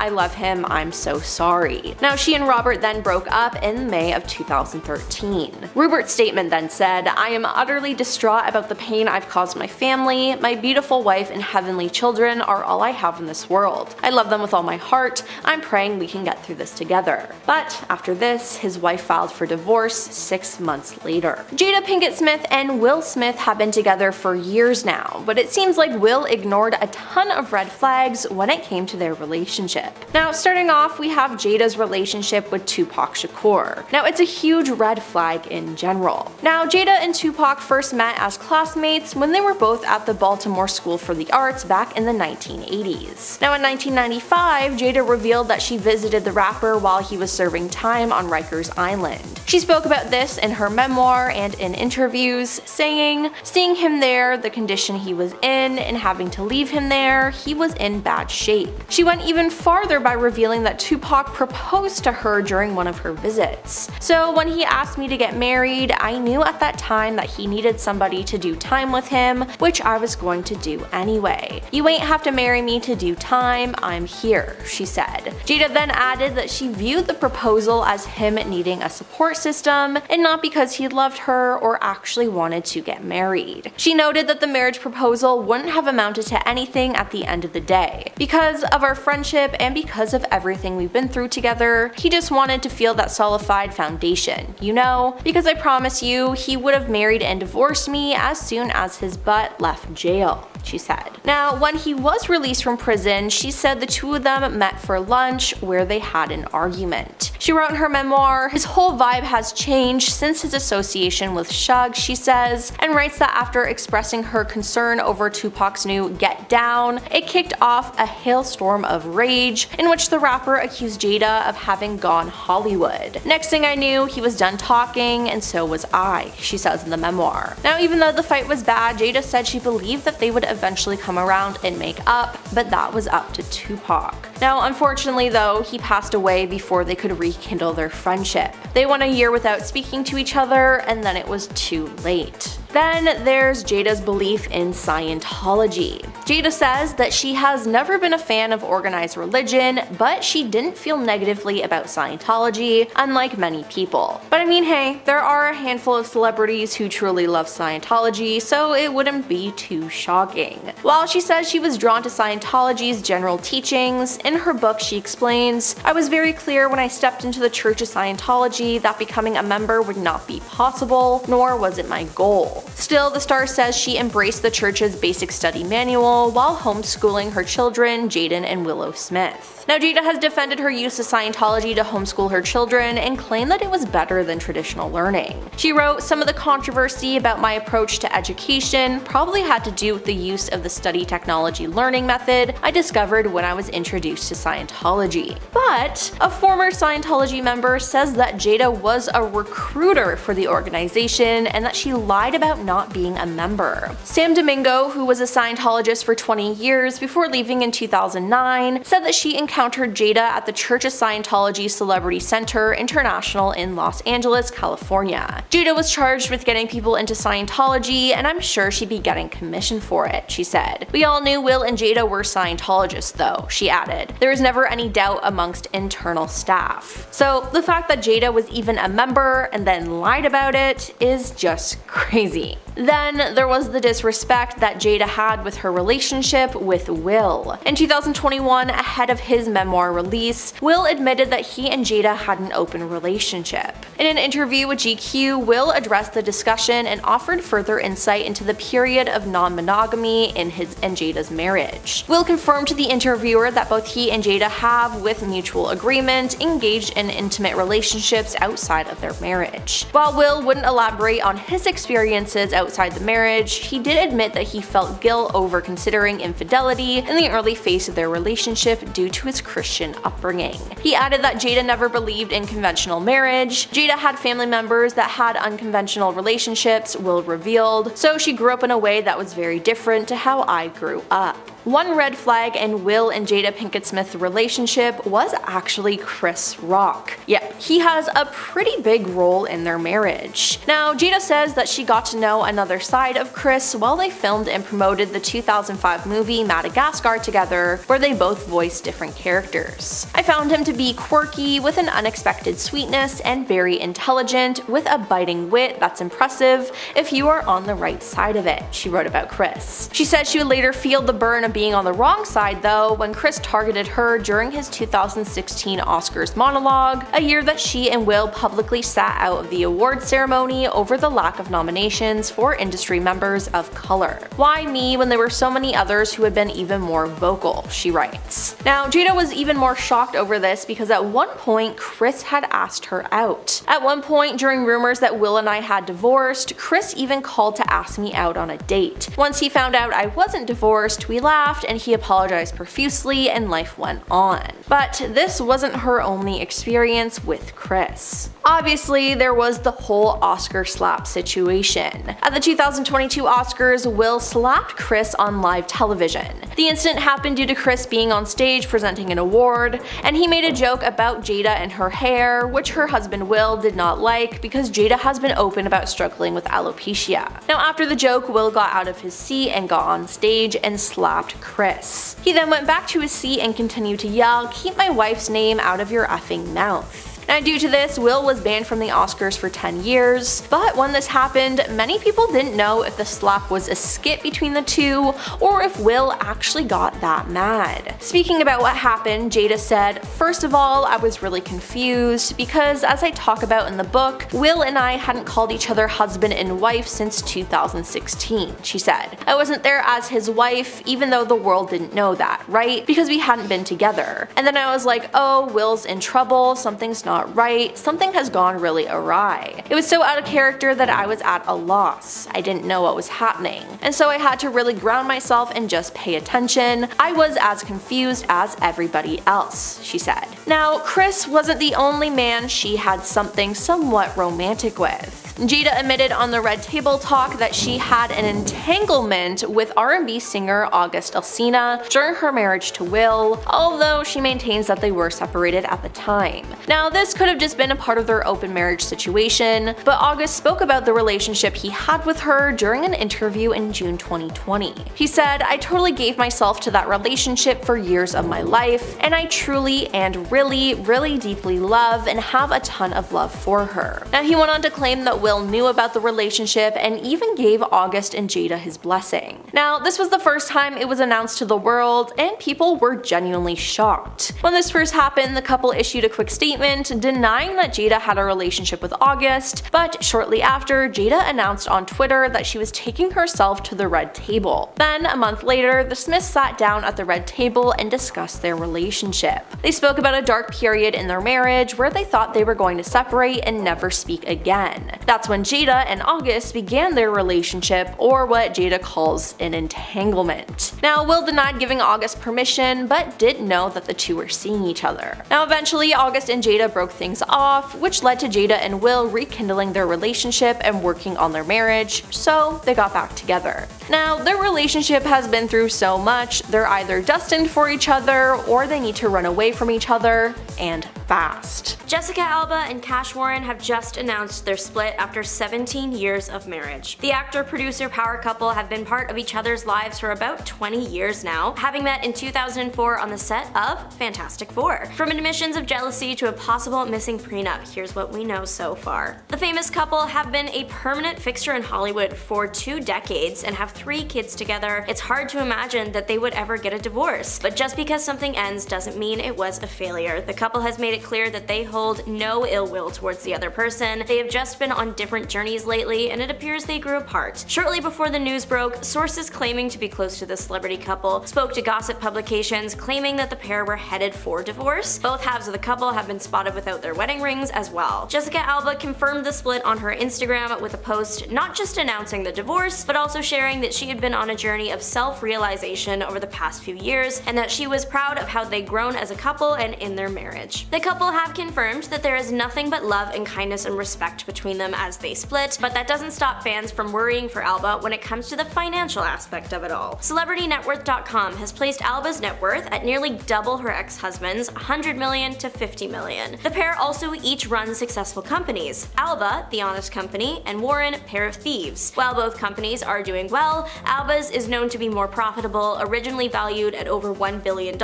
I'm so sorry." Now, she and Robert then broke up in May of 2013. Rupert's statement then said, "I am utterly distraught about the pain I've caused my family. My beautiful wife and heavenly children are all I have in this world. I love them with all my heart. I'm praying we can get through this together. But after this, his wife filed for divorce 6 months later. Jada Pinkett Smith and Will Smith have been together for years now, but it seems like Will ignored a ton of red flags when it came to their relationship. Now, starting off, we have Jada's relationship with Tupac Shakur. Now, it's a huge red flag in general. Now, Jada and Tupac first met as classmates when they were both at the Baltimore School for the Arts back in the 1980s. Now, in 1995, Jada revealed that she visited the rapper while he was serving time on Rikers Island. She spoke about this in her memoir and in interviews, saying, "Seeing him there, the condition he was in, and having to leave him there, he was in bad shape." She went even farther by revealing that Tupac proposed to her during one of her visits. "So when he asked me to get married, I knew at that time that he needed somebody to do time with him, which I was going to do anyway. You ain't have to marry me to do time, I'm here," she said. Jada then added that she viewed the proposal as him needing a support system and not because he loved her or actually wanted to get married. She noted that the marriage proposal wouldn't have amounted to anything at the end of the day. "Because of our friendship and because of everything we've been through together, he just wanted to feel that solidified foundation, you know? Because I promise you, he would have married and divorced me as soon as his butt left jail," she said. Now, when he was released from prison, she said the two of them met for lunch where they had an argument. She wrote in her memoir, "His whole vibe has changed since his association with Shug," she says, and writes that after expressing her concern over Tupac's new Get Down, it kicked off a hailstorm of rage in which the rapper accused Jada of having gone Hollywood. "Next thing I knew, he was done talking, and so was I," she says in the memoir. Now, even though the fight was bad, Jada said she believed that they would eventually come around and make up, but that was up to Tupac. Now, unfortunately though, he passed away before they could rekindle their friendship. They went a year without speaking to each other, and then it was too late. Then there's Jada's belief in Scientology. Jada says that she has never been a fan of organized religion, but she didn't feel negatively about Scientology, unlike many people. But I mean, hey, there are a handful of celebrities who truly love Scientology, so it wouldn't be too shocking. While she says she was drawn to Scientology's general teachings, in her book she explains, "I was very clear when I stepped into the Church of Scientology that becoming a member would not be possible, nor was it my goal." Still, the star says she embraced the church's basic study manual while homeschooling her children, Jaden and Willow Smith. Now, Jada has defended her use of Scientology to homeschool her children and claimed that it was better than traditional learning. She wrote, "Some of the controversy about my approach to education probably had to do with the use of the study technology learning method I discovered when I was introduced to Scientology." But a former Scientology member says that Jada was a recruiter for the organization and that she lied about not being a member. Sam Domingo, who was a Scientologist for 20 years before leaving in 2009, said that she encountered Jada at the Church of Scientology Celebrity Center International in Los Angeles, California. Jada was charged with getting people into Scientology, and I'm sure she'd be getting commission for it, she said. "We all knew Will and Jada were Scientologists though," she added. "There was never any doubt amongst internal staff." So the fact that Jada was even a member and then lied about it is just crazy. Then there was the disrespect that Jada had with her relationship with Will. In 2021, ahead of his memoir release, Will admitted that he and Jada had an open relationship. In an interview with GQ, Will addressed the discussion and offered further insight into the period of non-monogamy in his and Jada's marriage. Will confirmed to the interviewer that both he and Jada have, with mutual agreement, engaged in intimate relationships outside of their marriage. While Will wouldn't elaborate on his experiences outside the marriage, he did admit that he felt guilt over considering infidelity in the early phase of their relationship due to his Christian upbringing. He added that Jada never believed in conventional marriage. Jada had family members that had unconventional relationships, Will revealed, so she grew up in a way that was very different to how I grew up. One red flag in Will and Jada Pinkett Smith's relationship was actually Chris Rock. Yep, he has a pretty big role in their marriage. Now, Jada says that she got to know another side of Chris while they filmed and promoted the 2005 movie Madagascar together, where they both voiced different characters. "I found him to be quirky, with an unexpected sweetness, and very intelligent, with a biting wit that's impressive if you are on the right side of it," she wrote about Chris. She said she would later feel the burn of being on the wrong side though when Chris targeted her during his 2016 Oscars monologue, a year that she and Will publicly sat out of the awards ceremony over the lack of nominations for industry members of color. Why me when there were so many others who had been even more vocal, she writes. Now, Jada was even more shocked over this because at one point Chris had asked her out. At one point during rumors that Will and I had divorced, Chris even called to ask me out on a date. Once he found out I wasn't divorced, we laughed and he apologized profusely and life went on. But this wasn't her only experience with Chris. Obviously, there was the whole Oscar slap situation. At the 2022 Oscars, Will slapped Chris on live television. The incident happened due to Chris being on stage presenting an award, and he made a joke about Jada and her hair, which her husband Will did not like because Jada has been open about struggling with alopecia. Now, after the joke, Will got out of his seat and got on stage and slapped Chris. He then went back to his seat and continued to yell, "Keep my wife's name out of your effing mouth." Now, due to this, Will was banned from the Oscars for 10 years, but when this happened, many people didn't know if the slap was a skit between the two or if Will actually got that mad. Speaking about what happened, Jada said, "First of all, I was really confused because as I talk about in the book, Will and I hadn't called each other husband and wife since 2016, she said. "I wasn't there as his wife, even though the world didn't know that, right? Because we hadn't been together. And then I was like, oh, Will's in trouble, something's not right, something has gone really awry. It was so out of character that I was at a loss. I didn't know what was happening. And so I had to really ground myself and just pay attention. I was as confused as everybody else," she said. Now, Chris wasn't the only man she had something somewhat romantic with. Jada admitted on the Red Table Talk that she had an entanglement with R&B singer August Alsina during her marriage to Will, although she maintains that they were separated at the time. Now, this could have just been a part of their open marriage situation, but August spoke about the relationship he had with her during an interview in June 2020. He said, "I totally gave myself to that relationship for years of my life, and I truly and really, really deeply love and have a ton of love for her." Now, he went on to claim that Will knew about the relationship and even gave August and Jada his blessing. Now, this was the first time it was announced to the world, and people were genuinely shocked. When this first happened, the couple issued a quick statement denying that Jada had a relationship with August, but shortly after, Jada announced on Twitter that she was taking herself to the Red Table. Then, a month later, the Smiths sat down at the Red Table and discussed their relationship. They spoke about a dark period in their marriage where they thought they were going to separate and never speak again. That's when Jada and August began their relationship, or what Jada calls an entanglement. Now, Will denied giving August permission, but did know that the two were seeing each other. Now, eventually, August and Jada broke things off, which led to Jada and Will rekindling their relationship and working on their marriage, so they got back together. Now, their relationship has been through so much, they're either destined for each other or they need to run away from each other, and fast. Jessica Alba and Cash Warren have just announced their split after 17 years of marriage. The actor-producer power couple have been part of each other's lives for about 20 years now, having met in 2004 on the set of Fantastic Four. From admissions of jealousy to a possible missing prenup, here's what we know so far. The famous couple have been a permanent fixture in Hollywood for 2 decades and have 3 kids together. It's hard to imagine that they would ever get a divorce, but just because something ends doesn't mean it was a failure. The couple has made it clear that they hold no ill will towards the other person. They have just been on different journeys lately, and it appears they grew apart. Shortly before the news broke, sources claiming to be close to the celebrity couple spoke to gossip publications claiming that the pair were headed for divorce. Both halves of the couple have been spotted without their wedding rings as well. Jessica Alba confirmed the split on her Instagram with a post not just announcing the divorce, but also sharing that she had been on a journey of self-realization over the past few years, and that she was proud of how they'd grown as a couple and in their marriage. The couple have confirmed that there is nothing but love and kindness and respect between them as they split, but that doesn't stop fans from worrying for Alba when it comes to the financial aspect of it all. CelebrityNetWorth.com has placed Alba's net worth at nearly double her ex-husband's, $100 million to $50 million. The pair also each run successful companies, Alba, the honest company, and Warren, pair of thieves. While both companies are doing well, Alba's is known to be more profitable, originally valued at over $1 billion,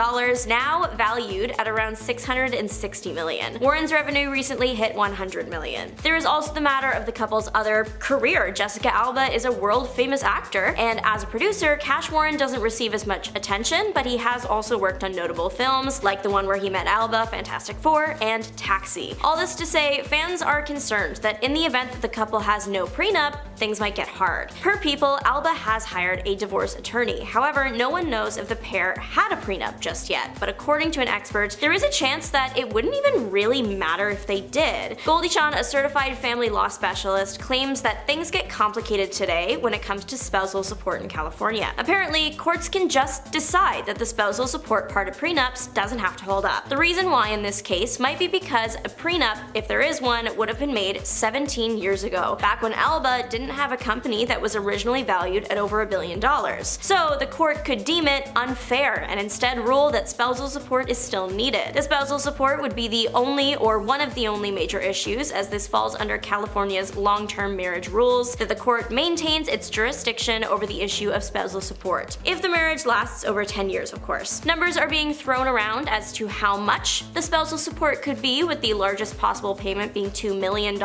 now valued at around $660 $60 million. Warren's revenue recently hit $100 million. There is also the matter of the couple's other career. Jessica Alba is a world-famous actor, and as a producer, Cash Warren doesn't receive as much attention, but he has also worked on notable films like the one where he met Alba, Fantastic Four, and Taxi. All this to say, fans are concerned that in the event that the couple has no prenup, things might get hard. Per People, Alba has hired a divorce attorney. However, no one knows if the pair had a prenup just yet, but according to an expert, there is a chance that it wouldn't even really matter if they did. Goldie Shawn, a certified family law specialist, claims that things get complicated today when it comes to spousal support in California. Apparently, courts can just decide that the spousal support part of prenups doesn't have to hold up. The reason why in this case might be because a prenup, if there is one, would have been made 17 years ago, back when Alba didn't have a company that was originally valued at over $1 billion. So the court could deem it unfair and instead rule that spousal support is still needed. The spousal support would be the only or one of the only major issues, as this falls under California's long-term marriage rules, that the court maintains its jurisdiction over the issue of spousal support. If the marriage lasts over 10 years, of course. Numbers are being thrown around as to how much the spousal support could be, with the largest possible payment being $2 million.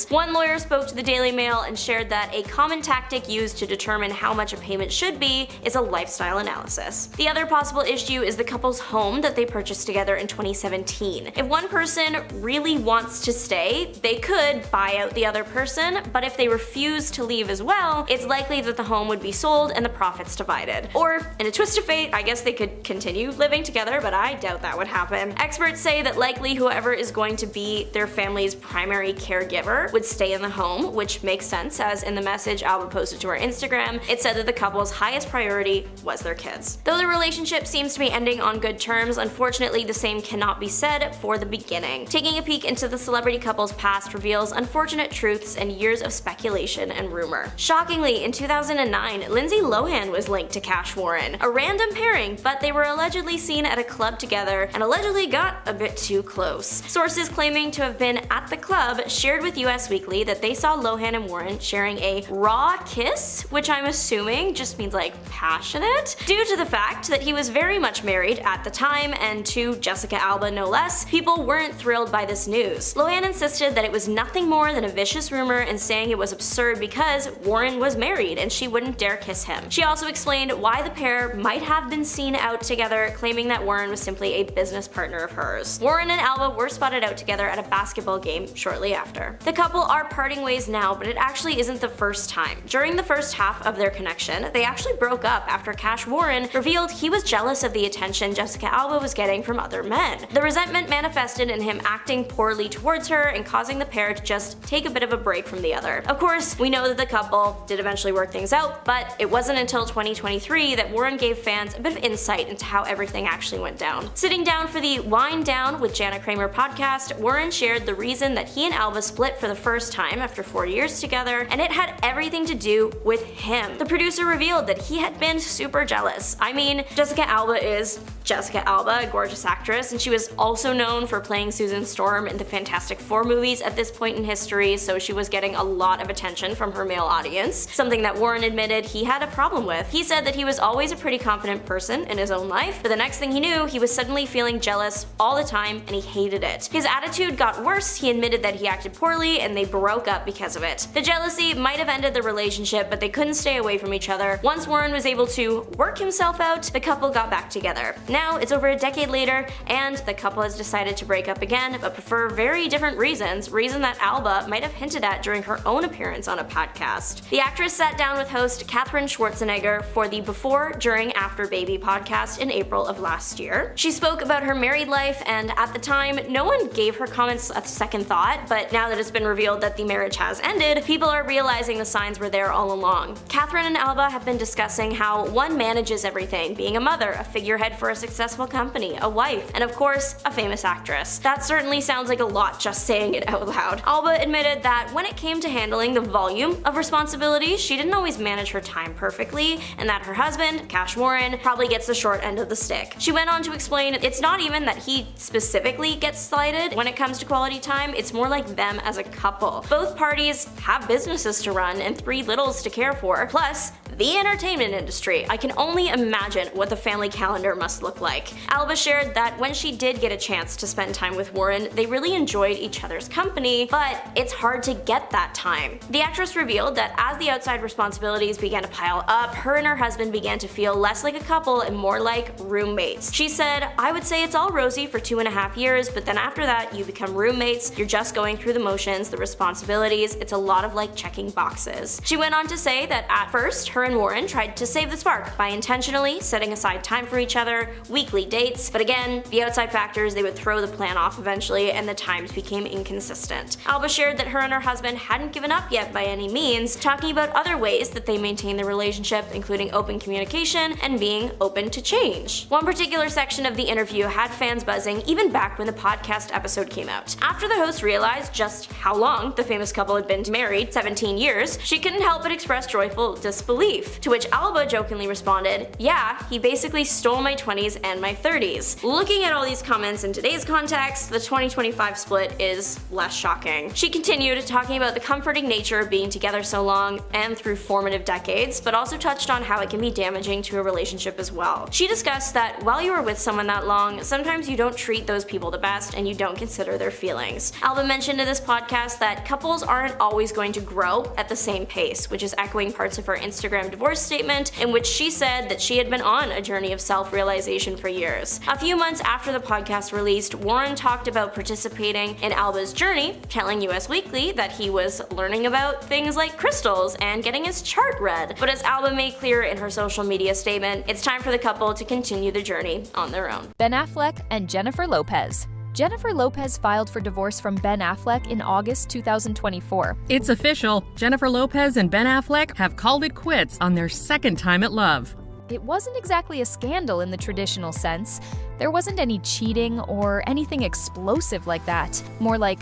One lawyer spoke to the Daily Mail and shared that a common tactic used to determine how much a payment should be is a lifestyle analysis. The other possible issue is the couple's home that they purchased together in 2017. If one person really wants to stay, they could buy out the other person, but if they refuse to leave as well, it's likely that the home would be sold and the profits divided. Or, in a twist of fate, I guess they could continue living together, but I doubt that would happen. Experts say that likely whoever is going to be their family's primary caregiver would stay in the home, which makes sense, as in the message Alba posted to her Instagram, it said that the couple's highest priority was their kids. Though the relationship seems to be ending on good terms, unfortunately the same cannot be said for the beginning. Taking a peek into the celebrity couple's past reveals unfortunate truths and years of speculation and rumor. Shockingly, in 2009, Lindsay Lohan was linked to Cash Warren. A random pairing, but they were allegedly seen at a club together and allegedly got a bit too close. Sources claiming to have been at the club shared with US Weekly that they saw Lohan and Warren sharing a raw kiss, which I'm assuming just means like passionate, due to the fact that he was very much married at the time, and to Jessica Alba no less. People weren't thrilled by this news. Lohan insisted that it was nothing more than a vicious rumor and saying it was absurd because Warren was married and she wouldn't dare kiss him. She also explained why the pair might have been seen out together, claiming that Warren was simply a business partner of hers. Warren and Alba were spotted out together at a basketball game shortly after. The couple are parting ways now, but it actually isn't the first time. During the first half of their connection, they actually broke up after Cash Warren revealed he was jealous of the attention Jessica Alba was getting from other men. The resentment manifested in him acting poorly towards her and causing the pair to just take a bit of a break from the other. Of course, we know that the couple did eventually work things out, but it wasn't until 2023 that Warren gave fans a bit of insight into how everything actually went down. Sitting down for the Wind Down with Jana Kramer podcast, Warren shared the reason that he and Alba split for the first time after 4 years together, and it had everything to do with him. The producer revealed that he had been super jealous. I mean, Jessica Alba is Jessica Alba, a gorgeous actress, and she was also known for playing Susan Storm in the Fantastic Four movies at this point in history, so she was getting a lot of attention from her male audience, something that Warren admitted he had a problem with. He said that he was always a pretty confident person in his own life, but the next thing he knew, he was suddenly feeling jealous all the time and he hated it. His attitude got worse, he admitted that he acted poorly, and they broke up because of it. The jealousy might have ended the relationship, but they couldn't stay away from each other. Once Warren was able to work himself out, the couple got back together. Now it's over a decade later, and the couple has decided to break up again, but for very different reasons, reason that Alba might have hinted at during her own appearance on a podcast. The actress sat down with host Katherine Schwarzenegger for the Before, During, After Baby podcast in April of last year. She spoke about her married life, and at the time, no one gave her comments a second thought, but now that it's been revealed that the marriage has ended, people are realizing the signs were there all along. Katherine and Alba have been discussing how one manages everything, being a mother, a figurehead for a successful company, a wife, and of course, a famous actress. That certainly sounds like a lot just saying it out loud. Alba admitted that when it came to handling the volume of responsibilities, she didn't always manage her time perfectly, and that her husband, Cash Warren, probably gets the short end of the stick. She went on to explain it's not even that he specifically gets slighted when it comes to quality time, it's more like them as a couple. Both parties have businesses to run and 3 littles to care for, plus the entertainment industry. I can only imagine what the family calendar must look like. Alba shared that when she did get a chance to spend time with Warren, they really enjoyed each other's company, but it's hard to get that time. The actress revealed that as the outside responsibilities began to pile up, her and her husband began to feel less like a couple and more like roommates. She said, "I would say it's all rosy for 2.5 years, but then after that you become roommates, you're just going through the motions, the responsibilities, it's a lot of like checking boxes." She went on to say that at first, her and Warren tried to save the spark by intentionally setting aside time for each other, weekly dates, but again, the outside factors, they would throw the plan off eventually and the times became inconsistent. Alba shared that her and her husband hadn't given up yet by any means, talking about other ways that they maintain their relationship, including open communication and being open to change. One particular section of the interview had fans buzzing even back when the podcast episode came out. After the host realized just how long the famous couple had been married, 17 years, she couldn't help but express joyful disbelief, to which Alba jokingly responded, "Yeah, he basically stole my 20s and my 30s. Looking at all these comments in today's context, the 2025 split is less shocking. She continued, talking about the comforting nature of being together so long and through formative decades, but also touched on how it can be damaging to a relationship as well. She discussed that while you are with someone that long, sometimes you don't treat those people the best and you don't consider their feelings. Alba mentioned in this podcast that couples aren't always going to grow at the same pace, which is echoing parts of her Instagram divorce statement, in which she said that she had been on a journey of self-realization for years. A few months after the podcast released, Warren talked about participating in Alba's journey, telling US Weekly that he was learning about things like crystals and getting his chart read. But as Alba made clear in her social media statement, it's time for the couple to continue the journey on their own. Ben Affleck and Jennifer Lopez. Jennifer Lopez filed for divorce from Ben Affleck in August 2024. It's official. Jennifer Lopez and Ben Affleck have called it quits on their second time at love. It wasn't exactly a scandal in the traditional sense. There wasn't any cheating or anything explosive like that, more like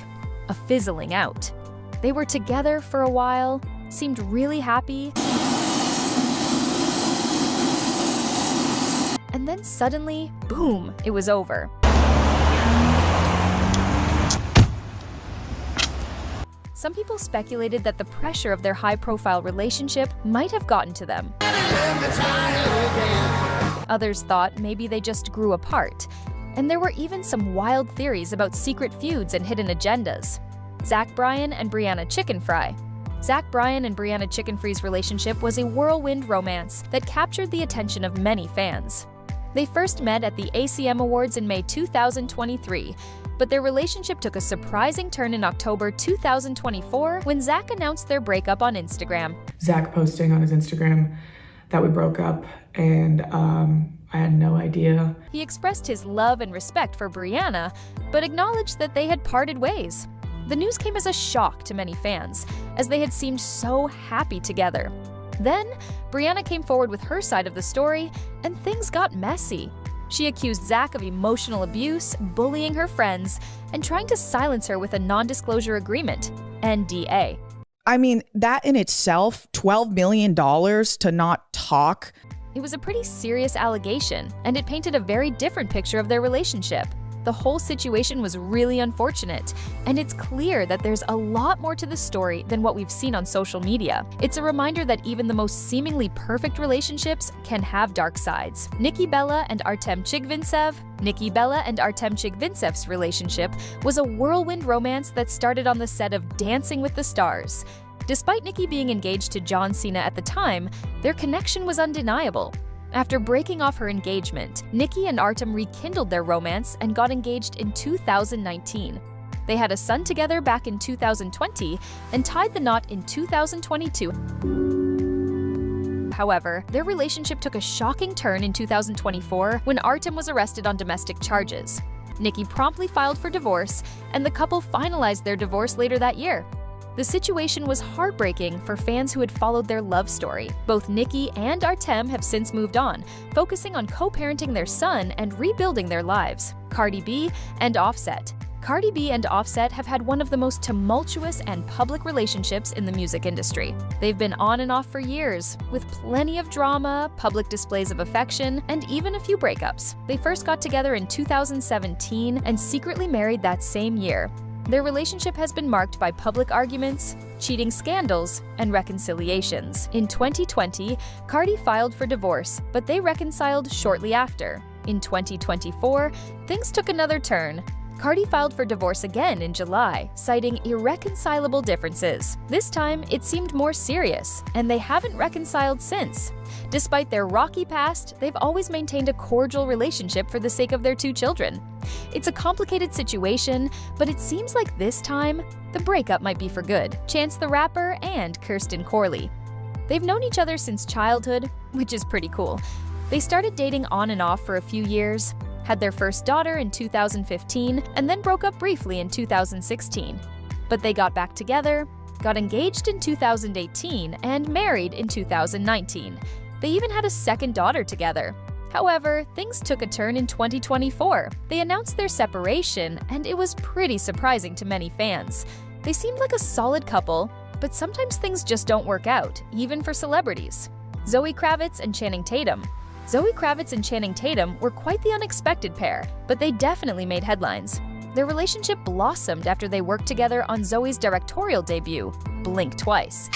a fizzling out. They were together for a while, seemed really happy, and then suddenly, boom, it was over. Some people speculated that the pressure of their high-profile relationship might have gotten to them. Others thought maybe they just grew apart. And there were even some wild theories about secret feuds and hidden agendas. Zach Bryan and Brianna Chickenfry. Zach Bryan and Brianna Chickenfry's relationship was a whirlwind romance that captured the attention of many fans. They first met at the ACM Awards in May 2023, but their relationship took a surprising turn in October 2024 when Zach announced their breakup on Instagram. Zach posting on his Instagram that we broke up, and I had no idea. He expressed his love and respect for Brianna, but acknowledged that they had parted ways. The news came as a shock to many fans, as they had seemed so happy together. Then, Brianna came forward with her side of the story, and things got messy. She accused Zach of emotional abuse, bullying her friends, and trying to silence her with a non-disclosure agreement, NDA. I mean, that in itself, $12 million to not talk. It was a pretty serious allegation, and it painted a very different picture of their relationship. The whole situation was really unfortunate, and it's clear that there's a lot more to the story than what we've seen on social media. It's a reminder that even the most seemingly perfect relationships can have dark sides. Nikki Bella and Artem Chigvintsev's relationship was a whirlwind romance that started on the set of Dancing with the Stars. Despite Nikki being engaged to John Cena at the time, their connection was undeniable. After breaking off her engagement, Nikki and Artem rekindled their romance and got engaged in 2019. They had a son together back in 2020 and tied the knot in 2022. However, their relationship took a shocking turn in 2024 when Artem was arrested on domestic charges. Nikki promptly filed for divorce, and the couple finalized their divorce later that year. The situation was heartbreaking for fans who had followed their love story. Both Nikki and Artem have since moved on, focusing on co-parenting their son and rebuilding their lives. Cardi B and Offset have had one of the most tumultuous and public relationships in the music industry. They've been on and off for years, with plenty of drama, public displays of affection, and even a few breakups. They first got together in 2017 and secretly married that same year. Their relationship has been marked by public arguments, cheating scandals, and reconciliations. In 2020, Cardi filed for divorce, but they reconciled shortly after. In 2024, things took another turn. Cardi filed for divorce again in July, citing irreconcilable differences. This time, it seemed more serious, and they haven't reconciled since. Despite their rocky past, they've always maintained a cordial relationship for the sake of their 2 children. It's a complicated situation, but it seems like this time, the breakup might be for good. Chance the Rapper and Kirsten Corley. They've known each other since childhood, which is pretty cool. They started dating on and off for a few years, had their first daughter in 2015, and then broke up briefly in 2016. But they got back together, got engaged in 2018, and married in 2019. They even had a second daughter together. However, things took a turn in 2024. They announced their separation, and it was pretty surprising to many fans. They seemed like a solid couple, but sometimes things just don't work out, even for celebrities. Zoe Kravitz and Channing Tatum. Zoe Kravitz and Channing Tatum were quite the unexpected pair, but they definitely made headlines. Their relationship blossomed after they worked together on Zoe's directorial debut, Blink Twice.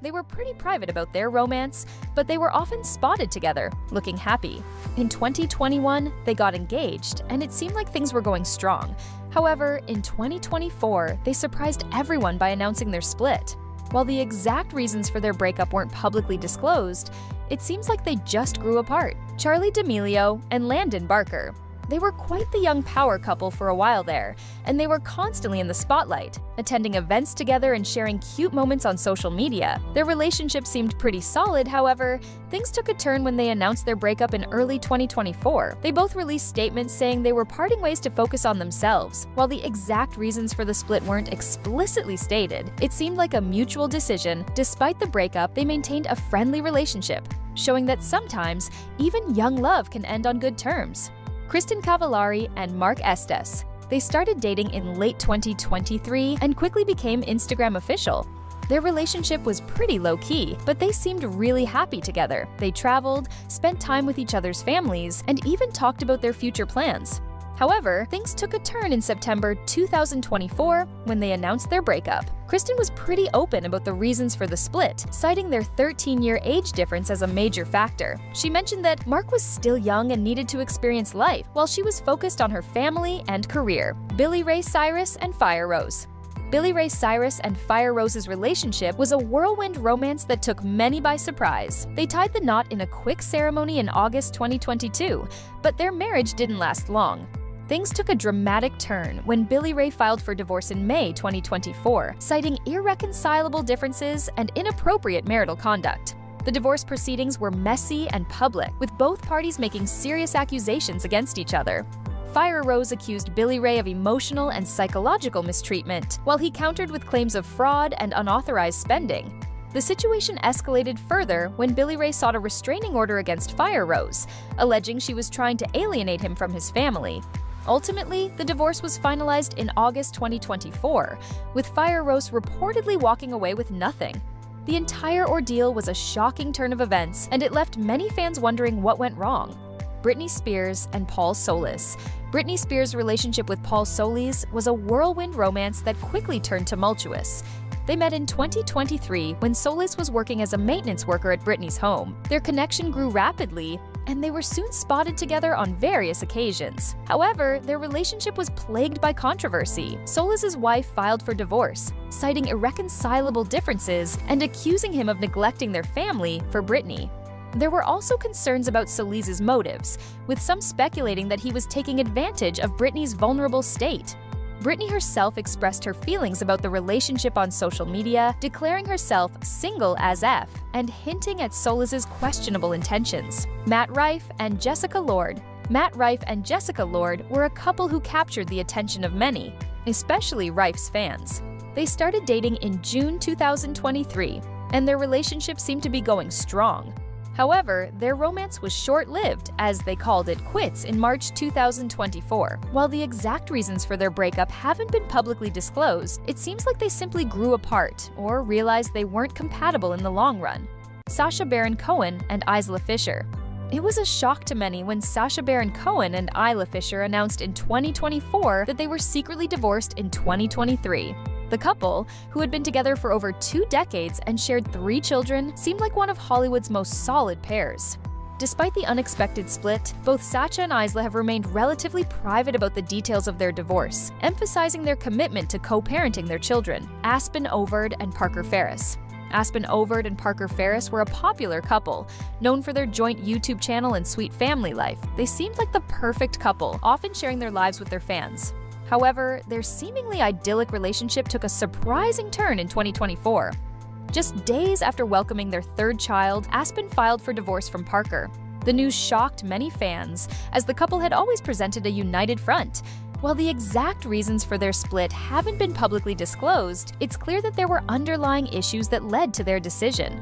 They were pretty private about their romance, but they were often spotted together, looking happy. In 2021, they got engaged, and it seemed like things were going strong. However, in 2024, they surprised everyone by announcing their split. While the exact reasons for their breakup weren't publicly disclosed, it seems like they just grew apart. Charli D'Amelio and Landon Barker. They were quite the young power couple for a while there, and they were constantly in the spotlight, attending events together and sharing cute moments on social media. Their relationship seemed pretty solid, however, things took a turn when they announced their breakup in early 2024. They both released statements saying they were parting ways to focus on themselves. While the exact reasons for the split weren't explicitly stated, it seemed like a mutual decision. Despite the breakup, they maintained a friendly relationship, showing that sometimes even young love can end on good terms. Kristen Cavallari and Mark Estes. They started dating in late 2023 and quickly became Instagram official. Their relationship was pretty low-key, but they seemed really happy together. They traveled, spent time with each other's families, and even talked about their future plans. However, things took a turn in September 2024 when they announced their breakup. Kristen was pretty open about the reasons for the split, citing their 13-year age difference as a major factor. She mentioned that Mark was still young and needed to experience life, while she was focused on her family and career. Billy Ray Cyrus and Fire Rose. Billy Ray Cyrus and Fire Rose's relationship was a whirlwind romance that took many by surprise. They tied the knot in a quick ceremony in August 2022, but their marriage didn't last long. Things took a dramatic turn when Billy Ray filed for divorce in May 2024, citing irreconcilable differences and inappropriate marital conduct. The divorce proceedings were messy and public, with both parties making serious accusations against each other. Fire Rose accused Billy Ray of emotional and psychological mistreatment, while he countered with claims of fraud and unauthorized spending. The situation escalated further when Billy Ray sought a restraining order against Fire Rose, alleging she was trying to alienate him from his family. Ultimately, the divorce was finalized in August 2024, with Fire Rose reportedly walking away with nothing. The entire ordeal was a shocking turn of events, and it left many fans wondering what went wrong. Britney Spears and Paul Solis. Britney Spears' relationship with Paul Solis was a whirlwind romance that quickly turned tumultuous. They met in 2023 when Solis was working as a maintenance worker at Britney's home. Their connection grew rapidly, and they were soon spotted together on various occasions. However, their relationship was plagued by controversy. Solis's wife filed for divorce, citing irreconcilable differences and accusing him of neglecting their family for Britney. There were also concerns about Solis's motives, with some speculating that he was taking advantage of Britney's vulnerable state. Britney herself expressed her feelings about the relationship on social media, declaring herself single as F and hinting at Solis's questionable intentions. Matt Rife and Jessica Lord. Matt Rife and Jessica Lord were a couple who captured the attention of many, especially Rife's fans. They started dating in June 2023, and their relationship seemed to be going strong. However, their romance was short-lived, as they called it quits in March 2024. While the exact reasons for their breakup haven't been publicly disclosed, it seems like they simply grew apart or realized they weren't compatible in the long run. Sacha Baron Cohen and Isla Fisher. It was a shock to many when Sacha Baron Cohen and Isla Fisher announced in 2024 that they were secretly divorced in 2023. The couple, who had been together for over 2 decades and shared 3 children, seemed like one of Hollywood's most solid pairs. Despite the unexpected split, both Sacha and Isla have remained relatively private about the details of their divorce, emphasizing their commitment to co-parenting their children, Aspen Ovard and Parker Ferris. Aspen Ovard and Parker Ferris were a popular couple, known for their joint YouTube channel and sweet family life. They seemed like the perfect couple, often sharing their lives with their fans. However, their seemingly idyllic relationship took a surprising turn in 2024. Just days after welcoming their 3rd child, Aspen filed for divorce from Parker. The news shocked many fans, as the couple had always presented a united front. While the exact reasons for their split haven't been publicly disclosed, it's clear that there were underlying issues that led to their decision.